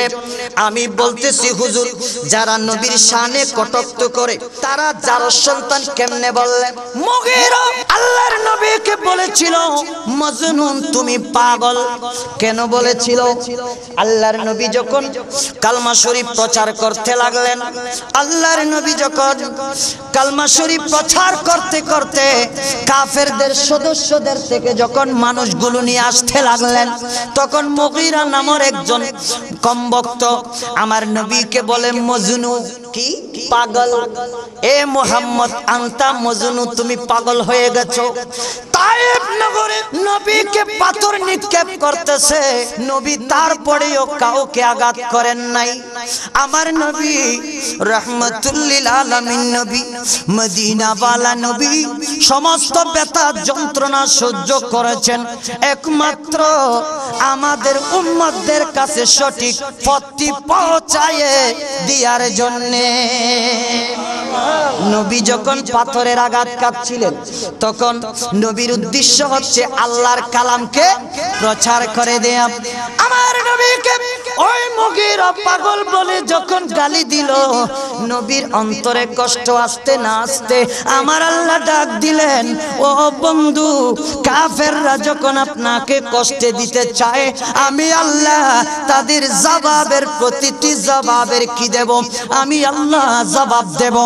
আমি বলতেছি হুজুর, যারা নবীর শানে কটূক্ত করে তারা যার সন্তান কেমনে বললেন? মুগীরা আল্লাহর নবীকে বলেছিল মজনুন, তুমি পাগল। কেন বলেছিল? আল্লাহর নবী যখন কালমা শরীফ প্রচার করতে লাগলেন, আল্লাহর নবী যখন কালমা শরীফ প্রচার করতে করতে কাফেরদের সদস্যদের থেকে যখন মানুষগুলো নিয়ে আসতে লাগলেন, তখন মুগীরা নামের একজন কমবক্ত আমার নবীকে বলে মজনু, কি পাগল? এ মুহাম্মদ আনতা মজনু, তুমি পাগল হয়ে গেছো। তায়েব নগরে নবীকে পাথর নিক্ষেপ করতেছে, নবী তারপরেও কাউকে আঘাত করেন নাই। আমার নবী রাহমাতুল লিল আলামিন নবী, মদিনা ওয়ালা নবী সমস্ত ব্যথা যন্ত্রণা সহ্য করেছেন একমাত্র আমাদের উম্মতদের কাছে সঠিক পথটি পৌঁছায় দেওয়ার জন্য। নবী যখন পাথরের আঘাত কাঁপছিলেন, তখন নবীর উদ্দেশ্য হচ্ছে আল্লাহর কালামকে প্রচার করে দেয়া। আমার নবীকে ওই মুগীরা পাগল বলে যখন গালি দিল, নবীর অন্তরে কষ্ট আসতে না আসতে আমার আল্লাহ ডাক দিলেন, ও বন্ধু, কাফেররা যখন আপনাকে কষ্টে দিতে চায়, আমি আল্লাহ তাদের জবাবের প্রতিটি জবাবের কি দেব? আমি আল্লাহ জবাব দেব।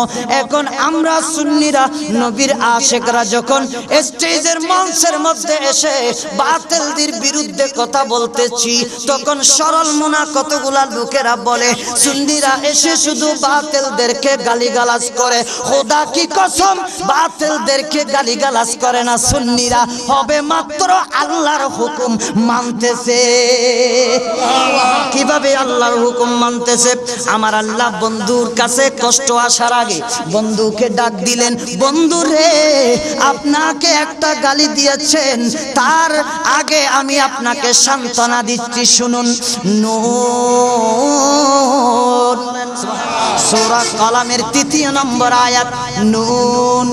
এখন আমরা সুন্নিরা নবীর আশিকরা যখন স্টেজের মঞ্চের মধ্যে এসে বাতিলদের বিরুদ্ধে কথা বলতেছি, তখন সরল মনা কতগুলা লোকেরা বলে সুন্নিরা এসে শুধু বাতিলদেরকে গালিগালাজ করে। খোদা কি কসম, বাতিলদেরকে গালিগালাজ করে না, সুন্নিরা হবে মাত্র আল্লাহর হুকুম মানতেছে। কিভাবে আল্লাহর হুকুম মানতেছে? আমার আল্লাহ বন্ধুর কাছে কষ্ট আসার আগে বন্ধুকে ডাক দিলেন, বন্ধু রে, আপনাকে একটা গালি দিয়েছেন, তার আগে আমি আপনাকে সান্ত্বনা দিচ্ছি, শুনুন। নূন, সূরা কলামের ৩য় নম্বর আয়াত, নুন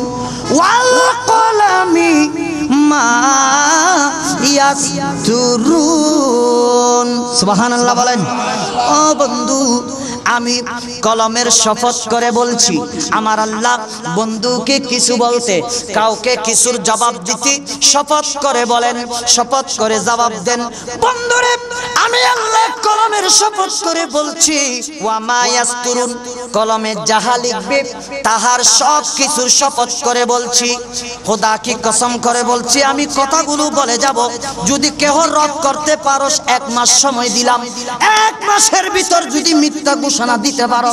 ওয়াল কলামি মা ইয়াসতুরুন। সুবহানাল্লাহ বলেন। ও বন্ধু, আমি কলমের শপথ করে বলছি, আমার আল্লাহ বন্ধুকে কিছু বলতে, কাউকে কিছুর জবাব দিতে শপথ করে বলেন, শপথ করে জবাব দেন। বন্ধুরে, আমি আল্লাহ কলমের শপথ করে বলছি, ওয়া মা ইয়াসতুরুন, কলমে যাহা লিখবে তাহার সব কিছুর শপথ করে বলছি, খোদা কি কসম করে বলছি, আমি কথাগুলো বলে যাব। যদি কেহ রদ করতে পারো, 1 মাস সময় দিলাম, 1 মাসের ভিতর যদি মিথ্যা ঘোষণা দিতে পারো,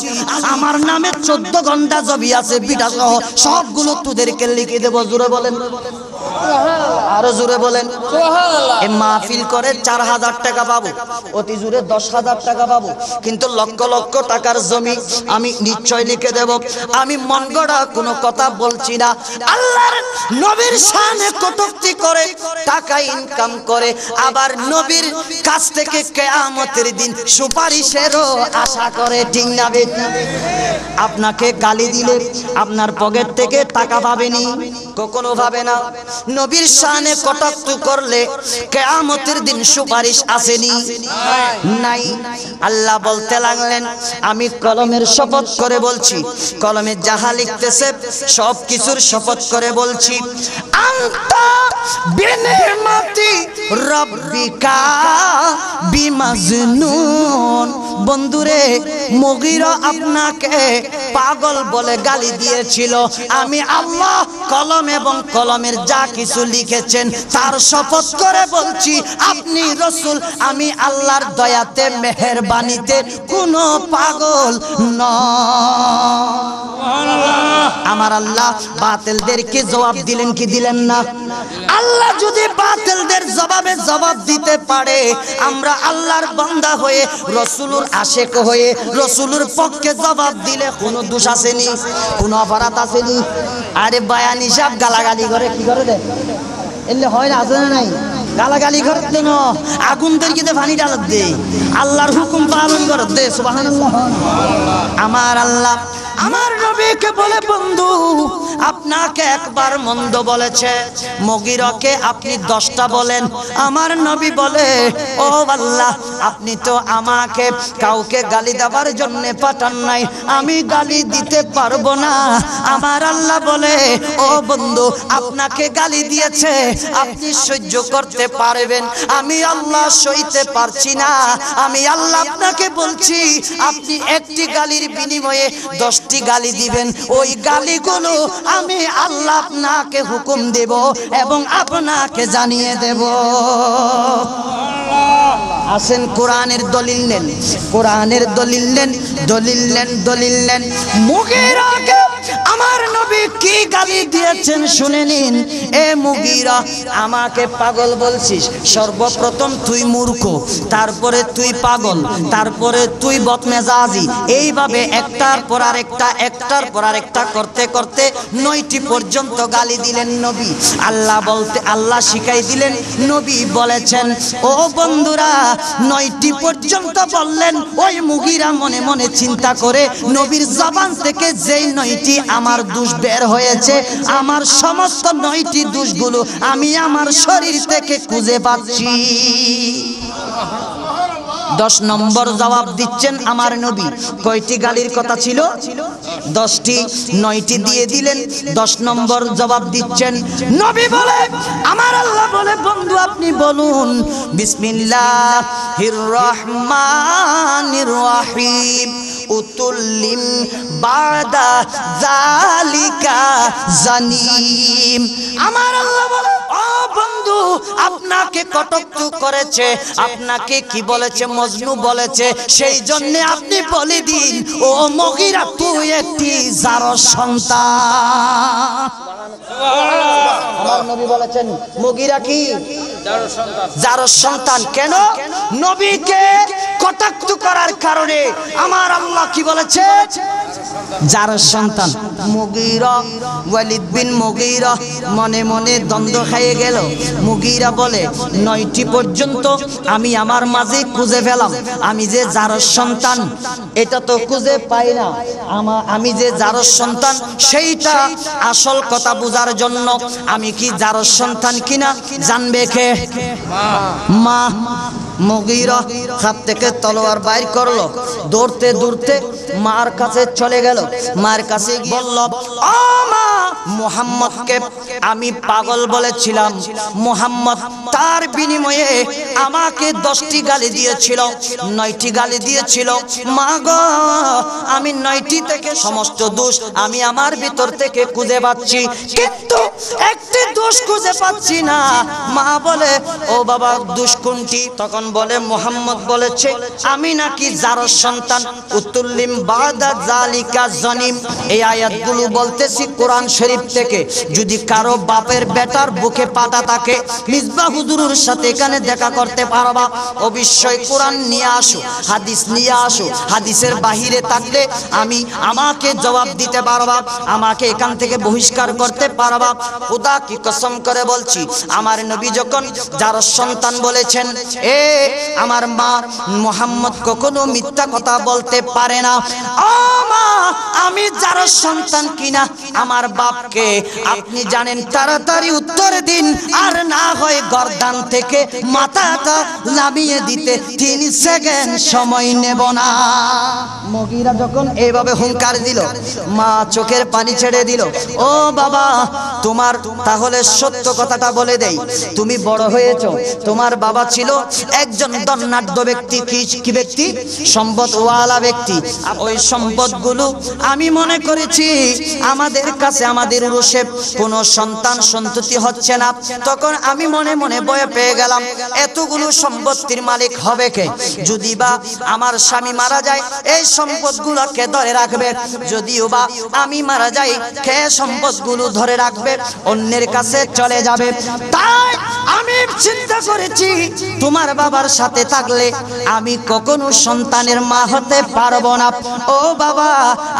আমার নামে 14 ঘন্টা জবি আছে বিটা সহ সবগুলো তোদেরকে লিখে দেব। জোরে বলেন, আরো জোরে বলেন। এই মাহফিল করে 4000 টাকা পাবো, অতি জোরে 10,000 টাকা পাবো, কিন্তু লক্ষ লক্ষ টাকার জমি আমি নিশ্চয় লিখে দেব। আমি মন গড়া কোনো কথা বলছি না। আল্লাহর নবীর শানে কটূক্তি করে টাকা ইনকাম করে, আবার নবীর কাছ থেকে কিয়ামতের দিন সুপারিশেরও আশা করে, ঠিক না বেঠিক? আপনাকে গালি দিলে আপনার পকেট থেকে টাকা পাবেনি, কখনো ভাবে না নবীর শানে কটাক্ষ করলে কিয়ামতের দিন সুপারিশ আসেনি? নাই। আল্লাহ বলতে লাগলেন, আমি কলমের শপথ করে বলছি, কলমে যাহা লিখতেছে সব কিছুর শপথ করে বলছি, আনতা বিনিমাতি রাব্বিকা বিমাজনুন। বন্ধুরে, মুগীরা আপনাকে পাগল বলে গালি দিয়েছিল, আমি আল্লাহ কলম এবং কলমের যা কিছু লিখেছেন তার শপথ করে বলছি, আপনি রাসূল, আমি আল্লাহর দয়াতে মেহেরবানিতে কোনো পাগল নয়। আমার আল্লাহ বাতিলদেরকে জবাব দিলেন কি দিলেন না? আল্লাহ যদি বাতিলদের জবাবে জবাব দিতে পারে, আমরা আল্লাহর বান্দা হয়ে রাসূলুর আশিক হয়ে রাসূলুর পক্ষে জবাব দিলে কোনো দোষ আসেনি, কোনো অপরাধ আসেনি? আরে বয়ান হিসাব গালাগালি করে কি করে দে, এলে হয় না, আছে না নাই? গালাগালি করতে ন আগুন তৈরিতে পানি ডালত দে, আল্লাহর হুকুম পালন করতে দে। সুবহানাল্লাহ। আমার আল্লাহ আমার নবীকে বলে, বন্ধু আপনাকে একবার মন্দ বলেছে, মুগীরাকে আপনি 10টা বলেন। আমার নবী বলে, ও আল্লাহ, আপনি তো আমাকে কাউকে গালি দেওয়ার জন্য পাঠান নাই, আমি গালি দিতে পারবো না। আমার আল্লাহ বলে, ও বন্ধু, আপনাকে গালি দিয়েছে, আপনি সহ্য করতে পারবেন, আমি আল্লাহ সইতে পারছি না। আমি আল্লাহ আপনাকে বলছি, আপনি একটি গালির বিনিময়ে 10টি গালি দিবেন, ওই গালিগুলো আমি আল্লাহ আপনাকে হুকুম দেব এবং আপনাকে জানিয়ে দেব। আসেন কোরআনের দলিল নেন, কোরআনের দলিল নেন, দলিল নেন, দলিল নেন। মুগীরাকে আমার নবী কি গালি দিয়েছেন শুনে নিন। এ মুগীরা, আমাকে পাগল বলছিস, সর্বপ্রথম তুই মূর্খ, তারপরে তুই পাগল, তারপরে তুই বদমেজাজি, এইভাবে একটার পর আরেকটা, একটার পর আরেকটা করতে করতে 9টি পর্যন্ত গালি দিলেন নবী। আল্লাহ বলতে, আল্লাহ শিখাই দিলেন, নবী বলেছেন, ও বন্ধুরা, 9টি পর্যন্ত বললেন। ওই মুগীরা মনে মনে চিন্তা করে, নবীর জবান থেকে যেই 9টি আমার দোষ বের হয়েছে, আমার সমস্ত 9টি দোষগুলো আমি আমার শরীর থেকে খুঁজে পাচ্ছি। 10 নম্বর জবাব দিচ্ছেন আমার নবী। কয়টি গালির কথা ছিল? 10টি, 9টি দিয়ে দিলেন, 10 নম্বর জবাব দিচ্ছেন। নবী বলে, আমার আল্লাহ বলে, বন্ধু আপনি বলুন, বিসমিল্লাহির রহমানির রহিম, উতুল্লিম বাদা জালিকা জানিম। আমার আল্লাহ বলে, ও বন্ধু, আপনাকে কটাক্ষ করেছে, আপনাকে কি বলেছে? মজনু বলেছে, সেই জন্য আপনি বলে দিন, ও মুগীরা, তুই একটি জারজ সন্তান। আমার নবী বলেছেন, মুগীরা কি জারজ সন্তান। কেন? নবীকে কটাক্ষ করার কারণে আমার আল্লাহ কি বলেছে? জারজ সন্তান। মুগীরা, ওয়ালিদ বিন মুগীরা মনে মনে দ্বন্দ্ব খেয়ে গেল। মুগীরা বলে, 9টি পর্যন্ত আমি আমার মাঝে খুঁজে পেলাম, আমি যে জারজ সন্তান এটা তো খুঁজে পাই না। আমি যে জারজ সন্তান সেইটা আসল কথা বোঝার জন্য, আমি কি জারজ সন্তান কিনা জানবে কে? মা। মুগীরা হাত থেকে তলোয়ার বাইর করলো, দৌড়তে দৌড়তে মার কাছে চলে গেল। মার কাছে বলল, ও মা, মুহাম্মদকে আমি পাগল বলেছিলাম, মুহাম্মদ তার বিনিময়ে আমাকে 10টি গালি দিয়েছিল, 9টি গালি দিয়েছিল। মা গো, আমি 9টি থেকে সমস্ত দোষ আমি আমার ভিতর থেকে খুঁজে পাচ্ছি, কিন্তু একটি দোষ খুঁজে পাচ্ছি না। মা বলে, ও বাবা, দোষ কোনটি? তখন বলে, মুহাম্মদ বলেছে আমি নাকি জারজ সন্তান, উতুল্লিম বাদা জালিকা জানিম। এই আয়াতগুলো বলতেছি কোরআন শরীফ থেকে। যদি কারো বাপের বেটার বুকে পাতা থাকে, মিসবাহ হুজুরের সাথে এখানে দেখা করতে পারবা, অবশ্যই কোরআন নিয়ে আসো, হাদিস নিয়ে আসো। হাদিসের বাহিরে থাকলে আমাকে জবাব দিতে পারবা, আমাকে এখান থেকে বহিষ্কার করতে বলতে পারবা? খোদা কি কসম করে বলছি, আমার নবী যখন যার সন্তান বলেছেন, এ আমার মা মুহাম্মদ কখনো মিথ্যা কথা বলতে পারে না। ও মা, আমি যার সন্তান কিনা আমার বাপকে আপনি জানেন, তাড়াতাড়ি উত্তর দিন, আর না হয় গর্দান থেকে মাথাটা নামিয়ে দিতে 3 সেকেন্ড সময় নেব না। মুগীরা যখন এইভাবে হুঙ্কার দিল, মা চোখের পানি ছেড়ে দিল। ও বাবা, তোমার তাহলে সত্য কথাটা বলে দেই, তুমি বড় হয়েছো, তোমার বাবা ছিল একজন ধনাঢ্য ব্যক্তি। কি ব্যক্তি? সম্পদওয়ালা ব্যক্তি। আর ওই সম্পদগুলো আমি মনে করেছি আমাদের কাছে, আমাদের উরুষে কোনো সন্তান সন্ততি হচ্ছে না, তখন আমি মনে মনে ভয় পেয়ে গেলাম, এতগুলো সম্পত্তির মালিক হবে কে? যদি বা আমার স্বামী মারা যায়, এই সম্পদগুলোকে ধরে রাখবে, যদিও বা আমি মারা যাই, কে সম্পদগুলো ধরে রাখবে? অন্যের কাছে চলে যাবে। তাই আমি চিন্তা করেছি, তোমার বাবার সাথে থাকলে আমি কখনো সন্তানের মা হতে পারবো না। ও বাবা,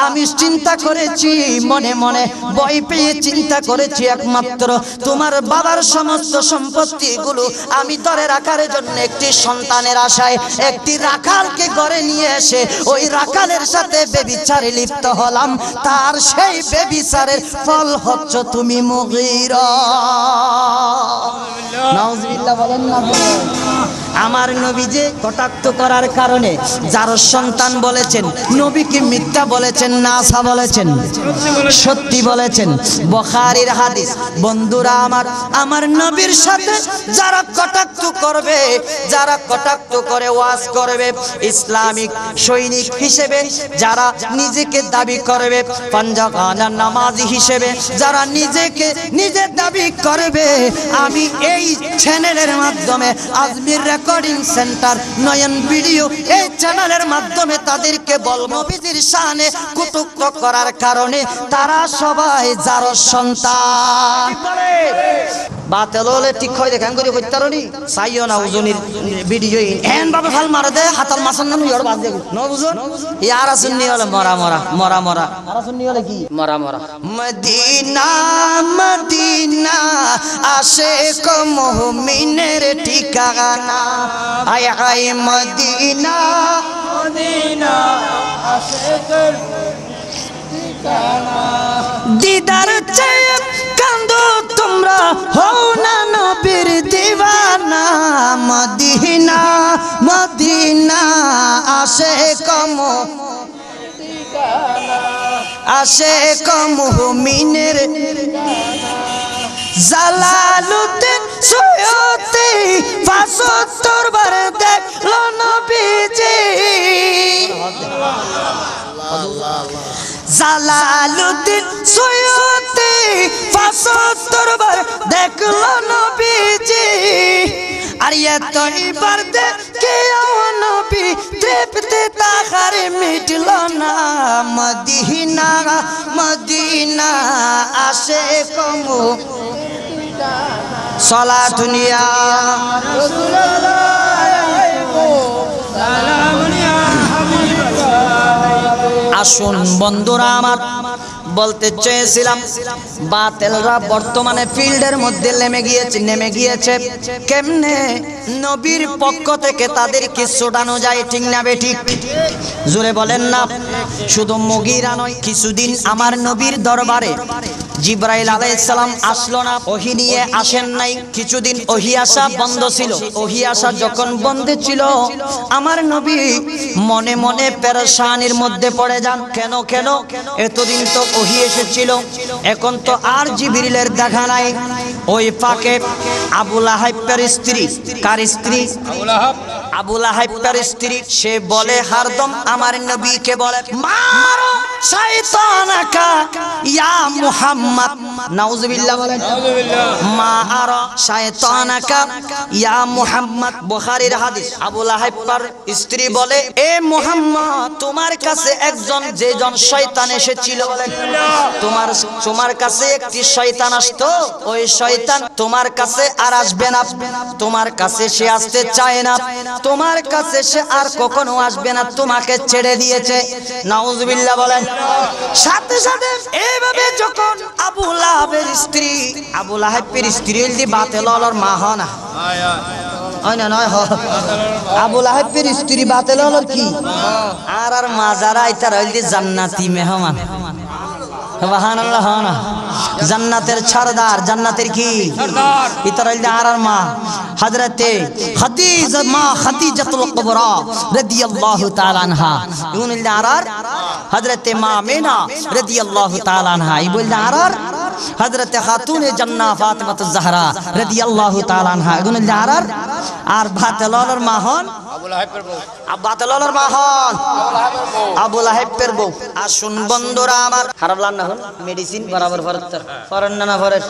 আমি চিন্তা করেছি, মনে মনে ভয় পেয়ে চিন্তা করেছি, একমাত্র তোমার বাবার সমস্ত সম্পত্তিগুলো আমি ধরে রাখার জন্য একটি সন্তানের আশায় একটি রাখালকে ঘরে নিয়ে এসে ওই রাখালের সাথে ব্যভিচারে লিপ্ত হলাম। তার সেই ব্যভিচারের ফল হচ্ছে তুমি মুগীরা। নাউজুবিল্লাহ বলেন না? আমার নবী যে কটাক্ষ করার কারণে যার সন্তান বলেছেন, নবী কি মিথ্যা বলেছেন না আসা বলেছেন? সত্যি বলেছেন। বুখারীর হাদিস। বন্ধুরা আমার, আমার নবীর সাথে যারা কটাক্ষ করবে, যারা কটাক্ষ করে ওয়াজ করবে, ইসলামিক সৈনিক হিসেবে যারা নিজেকে দাবি করবে, পাঞ্জাগানা নামাজি হিসেবে যারা নিজেকে নিজের দাবি করবে, আমি এই চ্যানেলের মাধ্যমে, আজমির রেকর্ডিং সেন্টার, নয়ন ভিডিও, এই চ্যানেলের মাধ্যমে তাদেরকে বলবো, নবীজির শানে কটূক্ত করার কারণে তারা সবাই যার সন্তান। বাতেল হলে ঠিক হয় দেখেন করি হইতারনি সাইও না উজনির ভিডিও এন বাবা ফাল মারা দে হাতাল মাসান না ইয়র বাদ দে ন বুঝুন ইয়ার আসুননি হলে মরা মরা মরা মরা আর আসুননি হলে কি মরা মরা। মদিনা মদিনা আশিক মুমিনের ঠিকানা, আয় আয় মদিনা মদিনা আশিকের ঠিকানা। দিদার চায় কান্দো তোমরা, হও না নবীর দিওয়ানা। মদিনা মদিনা আশিক আশিক মুমিনের জালালুদ্দিন সৈয়দী ৭৫ বার দেখলো নবীজি। জালালুদ্দিন সৈয়দী ৭৫ বার দেখলো নবীজি। আর এতবার দেখে নবী তৃপ্তি তাহার মিটল না। মদিনা মদিনা আশিক সালাতুন ইয়া রাসূলুল্লাহ সালামুন ইয়া হাবিবাল্লাহ। আসুন বন্ধুরা আমার, বলতে চেয়েছিলাম বাতেলরা বর্তমানে ফিল্ডের মধ্যে নেমে গিয়েছে। কেমনে নবীর পক্ষ থেকে তাদেরকে ছোটানো যায়, ঠিক না বেঠিক? জোরে বলেন না। শুধু মুগীরা নয়, কিছুদিন আমার নবীর দরবারে জিবরাইল আলাইহিস সালাম আসলো না, ওহী নিয়ে আসেন নাই। কিছুদিন ওহী আসা বন্ধ ছিল। ওহী আসা যখন বন্ধ ছিল, আমার নবী মনে মনে পেরেশানির মধ্যে পড়ে যান। কেন কেন? এতদিন তো ওহী এসেছিল, এখন তো আর জিবরিলের দেখা নাই। ওই ফাঁকে আবু লাহাবের স্ত্রী, কার স্ত্রী? আবু লাহাবের স্ত্রী, সে বলে হরদম আমার নবীকে বলে, মারো শয়তানাকা ইয়া মুহাম্মদ। নাউজুবিল্লাহ বলেন। মারো শয়তানাকা ইয়া মুহাম্মদ। বুখারীর হাদিস। আবু লাহাবের স্ত্রী বলে, এ মুহাম্মদ, তোমার কাছে একজন যেজন শয়তান এসেছিল, তোমার কাছে একটি শয়তান আসতো, ওই শয়তান তোমার কাছে আর আসবে না, তোমার কাছে সে আসতে চায় না, তোমার কাছে সে আর কখনো আসবে না, তোমাকে ছেড়ে দিয়েছে। নাউজুবিল্লাহ বলেন। সাথে সাথে এইভাবে যখন আবু লাহাবের স্ত্রী, আবু লাহাবের স্ত্রী হইলি বাতেলর মা হয় না, হয় না? নয় আবু লাহাবের স্ত্রী বাতেলর কি আর মা যারা ইতার হইলি জান্নাতি মেহমান। সুবহানাল্লাহ। না জান্নাতের সরদার, জান্নাতের কি ইতার হইলি আর মা হযরতে খাদিজা, মা খাদিজাতুল কুবরা রাদিয়াল্লাহু তাআলা আনহা। ইউন হইলি আর হযরতে মা মেনা রাদিয়াল্লাহু তাআলা আনহা। ই বললি আর হযরতে খাতুনে জান্নাহ ফাতিমাতুজ জাহরা রাদিয়াল্লাহু তাআলা আনহা। ইউন হইলি আর বাতেলর মা হন আবু লাহাবের বউ, বাতেলর মা হন আবু লাহাবের বউ। আসুন বন্ধুরা আমার, খারাপ লাগ না হন মেডিসিন বরাবর ফরেন না ফরেন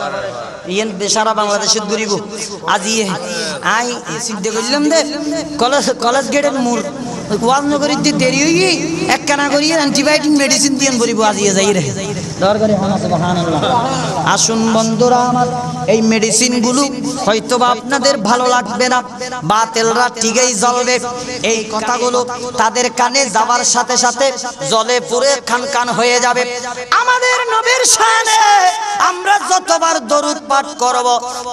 ইয়েন বেসারা বাংলাদেশে ঘুরিব। আজি আই সিদ্ধ করলাম দে কলেজ গেটের মোর ওয়াজ নগরীর যে দেরি হয়ে একখানা করিয়ে অ্যান্টিবায়োটিক মেডিসিন দিয়ে ভরিব আজিয়ে যাই রে দরকারি হানা। সুবহানাল্লাহ। আসুন বন্ধুরা আমার, এই মেডিসিনগুলো হয়তোবা আপনাদের ভালো লাগবে না, বাতেলরা ঠিকই জ্বলবে। এই কথাগুলো তাদের কানে যাওয়ার সাথে সাথে জলে পুরে খান খান হয়ে যাবে। আমাদের নবীর শানে আমরা যতবার দরুদ পাঠ করব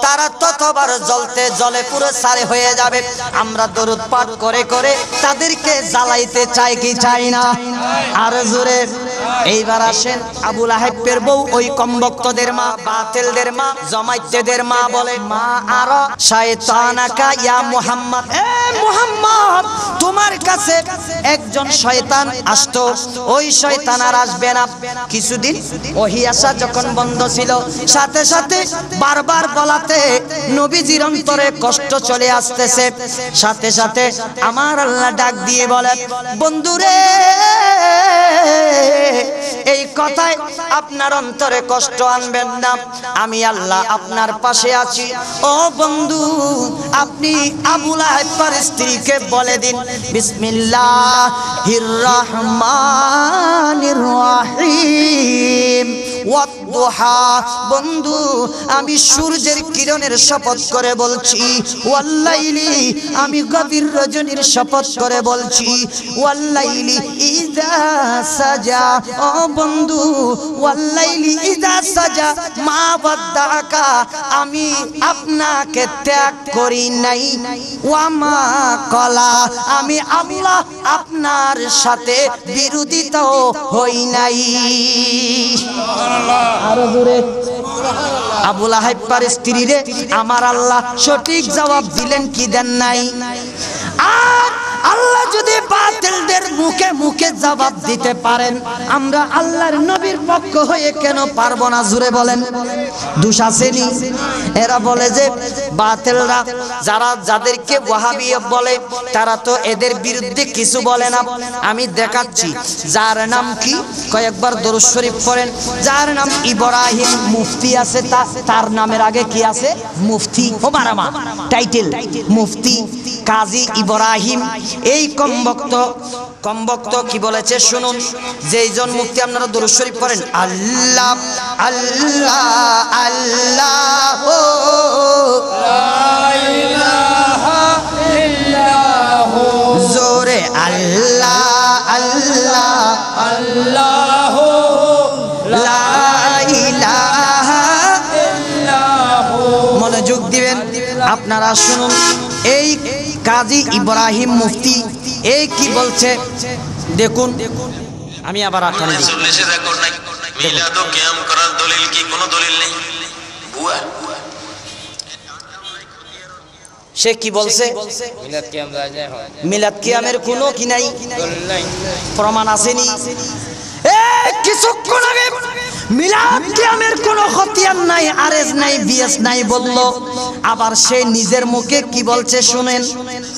তারা ততবার জ্বলতে জলে পুরে সারে হয়ে যাবে। আমরা দরুদ পাঠ করে করে তাদেরকে জ্বালাইতে চাই কি চাই না? আর জোরে। এইবার আসেন আবু লাহাবের বউ ওই কমবক্তদের মা, বাতিলদের মা, জমাইতেদের মা বলে, মা আর শয়তানাকা ইয়া মুহাম্মদ, এ মুহাম্মদ তোমার কাছে একজন শয়তান আসতো, ওই শয়তান আর আসবে না। কিছুদিন ওহী আসা যখন বন্ধ ছিল, সাথে সাথে বারবার বলাতে নবীজির অন্তরে কষ্ট চলে আসতেছে। সাথে সাথে আমার আল্লাহ ডাক দিয়ে বলে, বন্ধুরে এই কথায় আপনার অন্তরে কষ্ট আনবেন না, আমি আল্লাহ আপনার পাশে আছি। ও বন্ধু, আপনি আবু লাহাবের স্ত্রীকে বলে দিন বিসমিল্লাহির রহমানির রহিম ওয়াদ-দুহা। বন্ধু আমি সূর্যের কিরণের শপথ করে বলছি, ওয়াল্লাইলি আমি গভীর রজনীর শপথ করে বলছি, ওয়াল্লাইলি ইযা সাজা। ও বন্ধু ওয়াল্লাইলি ইযা সাজা মা ওয়াদ্দাকা, আমি আপনাকে ত্যাগ করি নাই, ওয়া মা কলা আমি আল্লাহ আপনার সাথে বিরোধিতাও হই নাই। আরো জোরে। আবু লাহাবের স্ত্রীরে আমার আল্লাহ সঠিক জবাব দিলেন কি দেন নাই? আর আল্লাহ যদি বাতিলদের মুখে মুখে জবাব দিতে পারেন, আমরা আল্লাহর নবীর পক্ষ হয়ে কেন পারবো না? জুড়ে বলেন। দোষ আসেনি? এরা বলে যে বাতিলরা যারা যাদেরকে ওয়াহাবি বলে তারা তো এদের বিরুদ্ধে কিছু বলে না। আমি দেখাচ্ছি যার নাম কি, কয়েকবার দরুদ শরীফ পড়েন। যার নাম ইব্রাহিম মুফতি আছে, তার নামের আগে কি আছে? মুফতি। ও মারামা টাইটেল মুফতি কাজী ইব্রাহিম। এই কমবক্ত কি বলেছে শুনুন। যেইজন মুফতি আপনারা দরুদ শরীফ পড়েন, আল্লাহ আল্লাহ আল্লাহ লা ইলাহা ইল্লাহু, জোরে আল্লাহ আল্লাহ আল্লাহ লা ইলাহা ইল্লাহু। মনোযোগ দিবেন আপনারা, শুনুন। এই কাজী ইব্রাহিম মুফতি এই কি বলছে দেখুন। আমি আবার আটান দিই। মিলাদ ও কিয়াম করার দলিল কি? কোনো দলিল নেই। বুয়া সে কি বলছে? মিলাদ কিয়ামের কোনো কি নাই, প্রমাণ আসেনি। কিছুক্ষণ আগে মিলাদ কিয়ামের কোনো খতিয়ান নাই, আরএস নাই, বিএস নাই বলল। আবার সে নিজের মুখে কি বলছে শুনেন।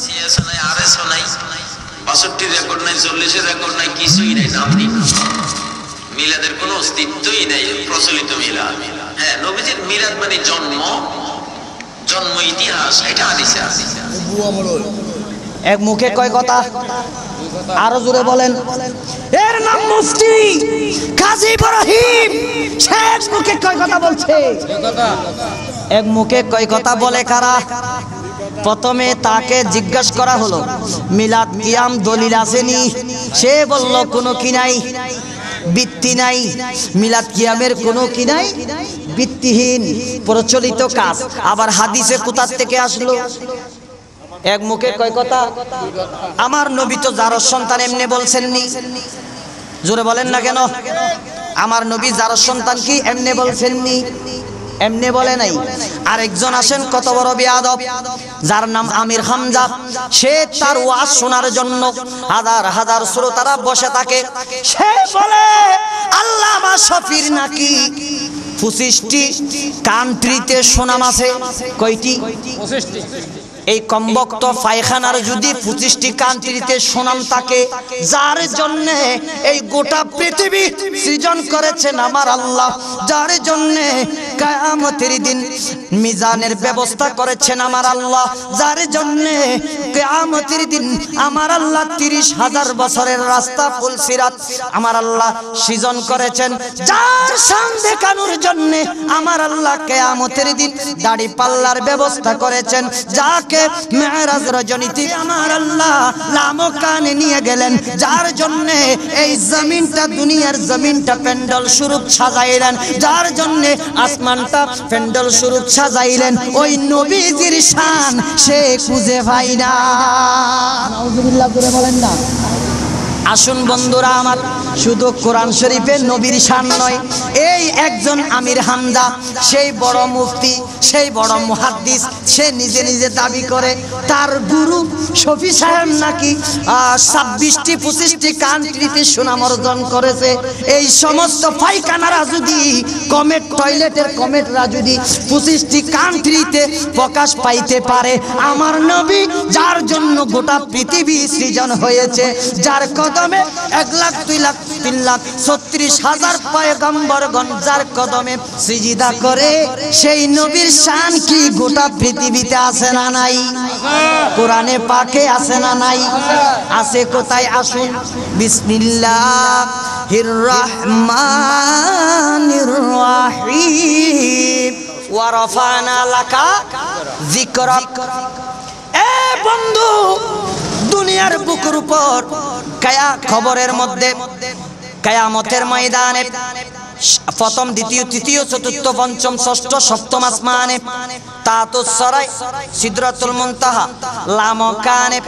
সিএস নাই, আরএস নাই, 62 রেকর্ড নাই, 40 রেকর্ড নাই, কিছুই নাই, নাম নেই। মিলাদের কোনো অস্তিত্বই নাই, প্রচলিত মিলাদ। হ্যাঁ, নবীজির মিলাদ মানে জন্ম ইতিহাস, এটা হাদিসে আছে। এক মুখে কয় কথা, আরো জোরে বলেন। এর নাম মুফতি কাজী ইব্রাহিম, শেষ মুখে কয় কথা বলছে। এক মুখে কয় কথা বলে কারা? প্রথমে তাকে জিজ্ঞাসা করা হলো মিলাদ কিয়াম দলিল আসেনি? সে বলল কোনো কি নাই, ভিত্তি নাই। মিলাদ কিয়ামের কোনো কি নাই, ভিত্তিহীন প্রচলিত কাজ। আবার হাদিসে কোথা থেকে আসলো? এক মুখে কয় কথা। আমার নবী তো যার সন্তান এমনি বলছেননি, জোরে বলেন না কেন? আমার নবী যার সন্তান কি এমনি বলছেননি? এমনি বলে নাই। আরেকজন আসেন কত বড় বেয়াদব, যার নাম আমির হামজা। সে তার ওয়াজ শোনার জন্য হাজার হাজার শ্রোতারা বসে থাকে। সে বলে আল্লামা শফির নাকি 25টি কান্ট্রিতে সুনাম আছে। কয়টি? 25টি। এই কমবক্ত পায়খানার যদি 25টি কান্ট্রিতে সুনাম থাকে, যার জন্য এই গোটা পৃথিবী সৃজন করেছেন আমার আল্লাহ, যার জন্য কিয়ামতের দিন মিজানের ব্যবস্থা করেছেন আমার আল্লাহ, যার জন্য কিয়ামতের দিন আমার আল্লাহ 30,000 বছরের রাস্তা ফুলসিরাত আমার আল্লাহ সৃজন করেছেন, যার শান দেখানোর জন্য আমার আল্লাহ কিয়ামতের দিন দাড়ি পাল্লার ব্যবস্থা করেছেন, যাকে মেরাজ রজনীতে আমার আল্লাহ লামকানে নিয়ে গেলেন, যার জন্য এই জমিনটা দুনিয়ার জমিনটা প্যান্ডেল স্বরূপ সাজাইলেন, যার জন্য আসমানটা প্যান্ডেল স্বরূপ সাজাইলেন। ওই নবীজির শান সে খুঁজে পাই না। নাউজুবিল্লাহ করে বলেন না। আসুন বন্ধুরা আমার, শুধু কোরআন শরীফের নবীর শান নয়, এই একজন আমির হামজা সেই বড় মুফতি, সেই বড় মুহাদ্দিস, সে নিজে নিজে দাবি করে তার গুরু শফি সাহেব নাকি 26টি 25টি কান্ট্রিতে সুনাম অর্জন করেছে। এই সমস্ত পায়খানারা যদি কমেট, টয়লেটের কমেটরা যদি 25টি কান্ট্রিতে প্রকাশ পাইতে পারে, আমার নবী যার জন্য গোটা পৃথিবী সৃজন হয়েছে, যার কদমে 1 লাখ 2 লাখ 3 লাখ 36,000 পয়গম্বরগণ যার কদমে সিজদা করে, সেই নবীর শান কি গোটা পৃথিবীতে আছে না নাই? কোরআনে পাকে আছে না নাই? আছে। কোথায়? আসুন বিসমিল্লাহির রহমানির রহিম ওয়া রাফানা লাকা যিকরাক। এ বন্ধু, দুনিয়ার বুকের উপর খবরের মধ্যে কিয়ামতের ময়দানে প্রথম, দ্বিতীয়, তৃতীয়, চতুর্থ, পঞ্চম, ষষ্ঠ, সপ্তম আসমানে, তাতুস সরাই, সিদরাতুল মুনতাহা, লামকানে,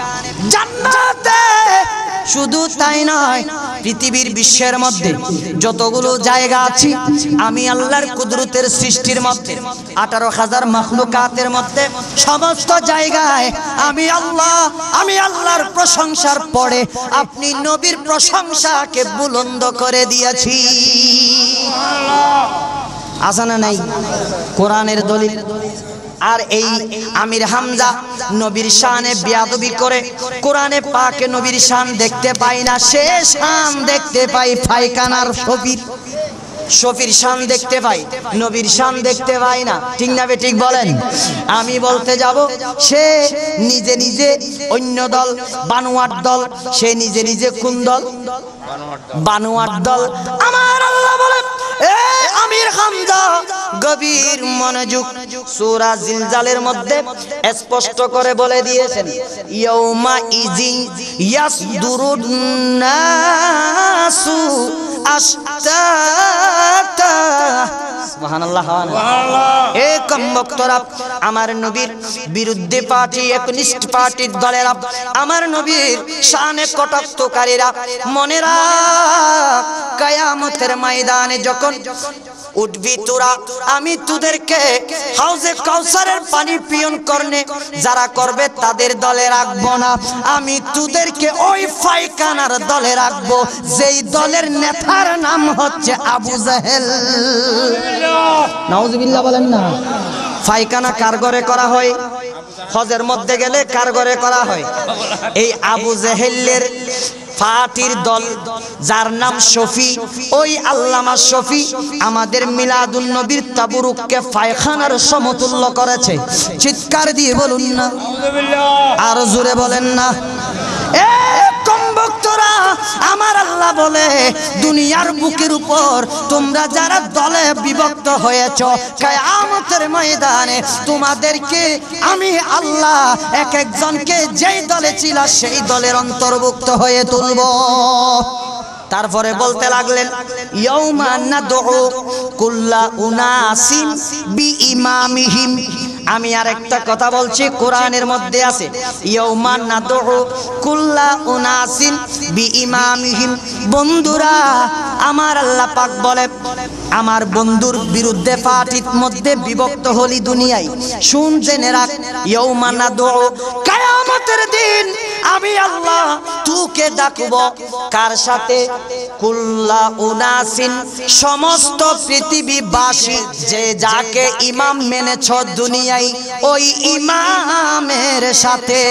জান্নাতে। শুধু তাই নয়, পৃথিবীর বিশ্বের মধ্যে যতগুলো জায়গা আছে, আমি আল্লাহর কুদরতের সৃষ্টির মধ্যে 18,000 মাখলুকাতের মধ্যে সমস্ত জায়গায় আমি আল্লাহর প্রশংসার পরে আপনি নবীর প্রশংসাকে বুলন্দ করে দিয়েছি। আছে না নাই? কোরআনের দলিল। আর এই আমির হামজা নবীর শানে বেয়াদবি করে কোরআনে পাকে নবীর শান দেখতে পাই না, সে শান দেখতে পাই পায়খানার শফির শান দেখতে পাই, নবীর শান দেখতে পাই না। ঠিক না ঠিক বলেন? আমি বলতে যাব, সে নিজে নিজে অন্য দল, বানোয়াট দল, সে নিজে নিজে কোন দল? বানোয়াট দল। আমার আল্লাহ বলেন, এ আমির হামজা গভীর মনোযোগ, সূরা জিলজালের মধ্যে স্পষ্ট করে বলে দিয়েছেন, ইয়াউমা ইজিন ইয়াসদুরুন নাসু আশতাতা। সুবহানাল্লাহ। এ কমবক্তরা, আমার নবীর বিরুদ্ধে পার্টি, একনিষ্ঠ পার্টির দলেরা, আমার নবীর শানে কটাক্ষকারীরা, মনে রাখ কিয়ামতের ময়দানে যখন উঠবি তোরা, আমি তোদেরকে হাউজে কাউসারের পানি পিয়ন করনে যারা করবে তাদের দলে রাখবো না, আমি তোদেরকে ওই পায়খানার দলে রাখবো যেই দলের নেতার নাম হচ্ছে আবু জাহেল। নাউজুবিল্লাহ বলেন না। পায়খানা কার ঘরে করা হয়? হজের মধ্যে গেলে কার ঘরে করা হয়? এই আবু জাহেলের পার্টির দল যার নাম শফি, ওই আল্লামা শফি আমাদের মিলাদুন নবীর তাবরুককে পায়খানার সমতুল্য করেছে। চিৎকার দিয়ে বলুন না, আর জোরে বলেন না। এ কমবক্তরা, আমার আল্লাহ বলে দুনিয়ার বুকের উপর তোমরা যারা দলে বিভক্ত হয়েছ, কিয়ামতের ময়দানে তোমাদেরকে আমি আল্লাহ এক একজনকে যেই দলে ছিল সেই দলের অন্তর্ভুক্ত হয়ে তুলব। তারপরে বলতে লাগলেন ইয়াউমা নাদউ কুল্লা উনাসিন বিইমামিহিম। আমি আর একটা কথা বলছি, কোরআনের মধ্যে আছে ইয়াউমা নাদউ কুল্লা উনাসিন বিইমামিহিম। বন্ধুরা, আমার আল্লাহ পাক বলে আমার বন্ধুর বিরুদ্ধে পার্টির মধ্যে বিভক্ত হলি দুনিয়ায়, শুন জেনে রাখ, ইয়াউমা নাদউ কিয়ামতের দিন আমি আল্লাহ তোকে ডাকব কার সাথে? কুল্লা উনাসিন, সমস্ত পৃথিবীবাসী যে যাকে ইমাম মেনেছ দুনিয়ায়, ওই ইমামের সাথে।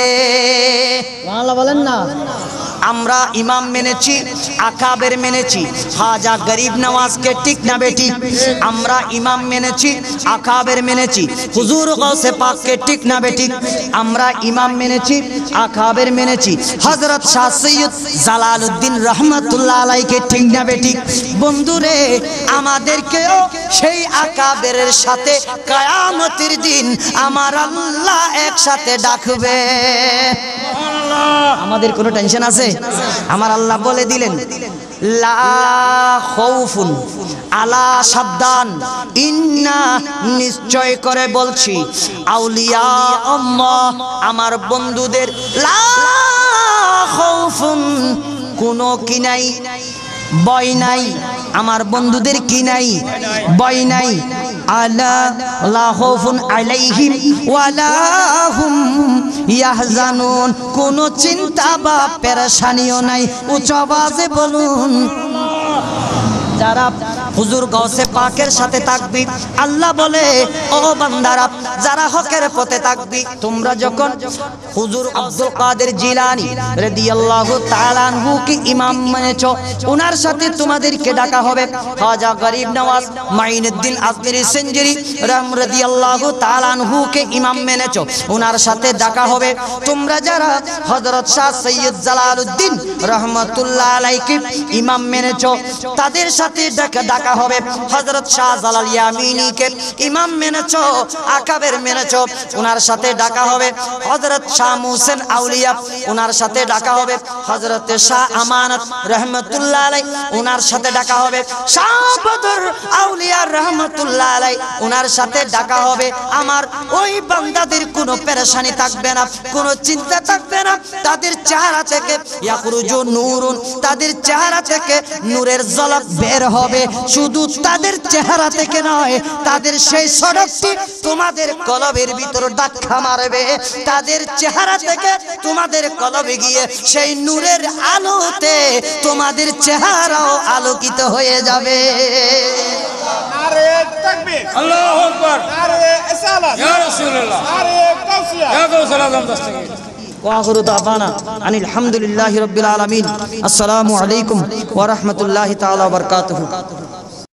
আল্লাহ বলেন না, আমরা ইমাম মেনেছি, আকাবের মেনেছি, খাজা গরিব নওয়াজকে, ঠিক না বেটি? আমরা ইমাম মেনেছি, আকাবের মেনেছি, হুজুর গৌসে পাককে, ঠিক না বেটি? আমরা ইমাম মেনেছি, আকাবের মেনেছি, হযরত শাহ সৈয়দ জালালউদ্দিন রহমাতুল্লাহ আলাইহিকে, ঠিক না বেটি? বন্ধুরে, আমাদেরকেও সেই আকাবের সাথে কিয়ামতের দিন আমার আল্লাহ একসাথে ডাকবে। আমাদের কোনো টেনশন আছে? আমার আল্লাহ বলে দিলেন লা খাউফুন আলা, সাবধান, ইন্না নিশ্চয় করে বলছি, আউলিয়া আল্লাহ আমার বন্ধুদের, লা খাউফুন কোনো কি নাই, ভয় নাই, আমার বন্ধুদের কি নাই, ভয় নাই, আলা লা খাউফুন আলাইহিম ওয়ালা হুম ইয়াহজানুন, কোনো চিন্তা বা পেরেশানিও নাই। উচ্চ আওয়াজে বলুন। যারা হুজুর গৌসে পাকের সাথে থাকবি, আল্লাহ বলে ও বান্দারা যারা হকের পথে থাকবি, তোমরা যখন হুজুর আব্দুল কাদের জিলানী রাদিয়াল্লাহু তাআলা আনহু কে ইমাম মেনেছো, ওনার সাথে তোমাদেরকে ডাকা হবে। খাজা গরিব নওয়াজ মাইনুদ্দিন আজমিরি সিঞ্জিরি রাদিয়াল্লাহু তাআলা আনহু কে ইমাম মেনেছো, ওনার সাথে ডাকা হবে। তোমরা যারা হযরত শাহ সৈয়দ জালালউদ্দিন রহমাতুল্লাহ আলাইহি ইমাম মেনেছো, তাদের সাথে ডাকা হবে। হযরত শাহ জালাল ইয়ামিনীকে ইমাম মেনেছো, আকাবের মেনেছো, ওনার সাথে ডাকা হবে। হযরত শাহ মুহসিন আউলিয়া, ওনার সাথে ডাকা হবে। হযরত শাহ আমানত রহমাতুল্লাহ আলাইহি, ওনার সাথে ডাকা হবে। শাহ বদর আউলিয়া রহমাতুল্লাহ আলাইহি, ওনার সাথে ডাকা হবে। আমার ওই বান্দাদের কোনো পেরেশানি থাকবে না, কোনো চিন্তা থাকবে না। তাদের চেহারা থেকে ইয়াখরুজু নূরুন, তাদের চেহারা থেকে নূরের ঝলক বের হবে। শুধু তাদের চেহারা থেকে নয়, তাদের সেই সড়কটি তোমাদের কলবের ভিতর ধাক্কা মারবে। তাদের চেহারা থেকে তোমাদের কলবে গিয়ে সেই নূরের আলোতে তোমাদের চেহারাও আলোকিত হয়ে যাবে। নারে তাকবীর, আল্লাহু আকবার, নারে ইসালাত, ইয়া রাসূলুল্লাহ, নারে গাউসিয়া, ইয়া গাউসুল আযম দস্তগীর। ওয়াখিরু দাওয়ানা আনিল হামদুলিল্লাহি রাব্বিল আলামিন। আসসালামু আলাইকুম ওয়া রাহমাতুল্লাহি তাআলা ওয়া বারাকাতুহু।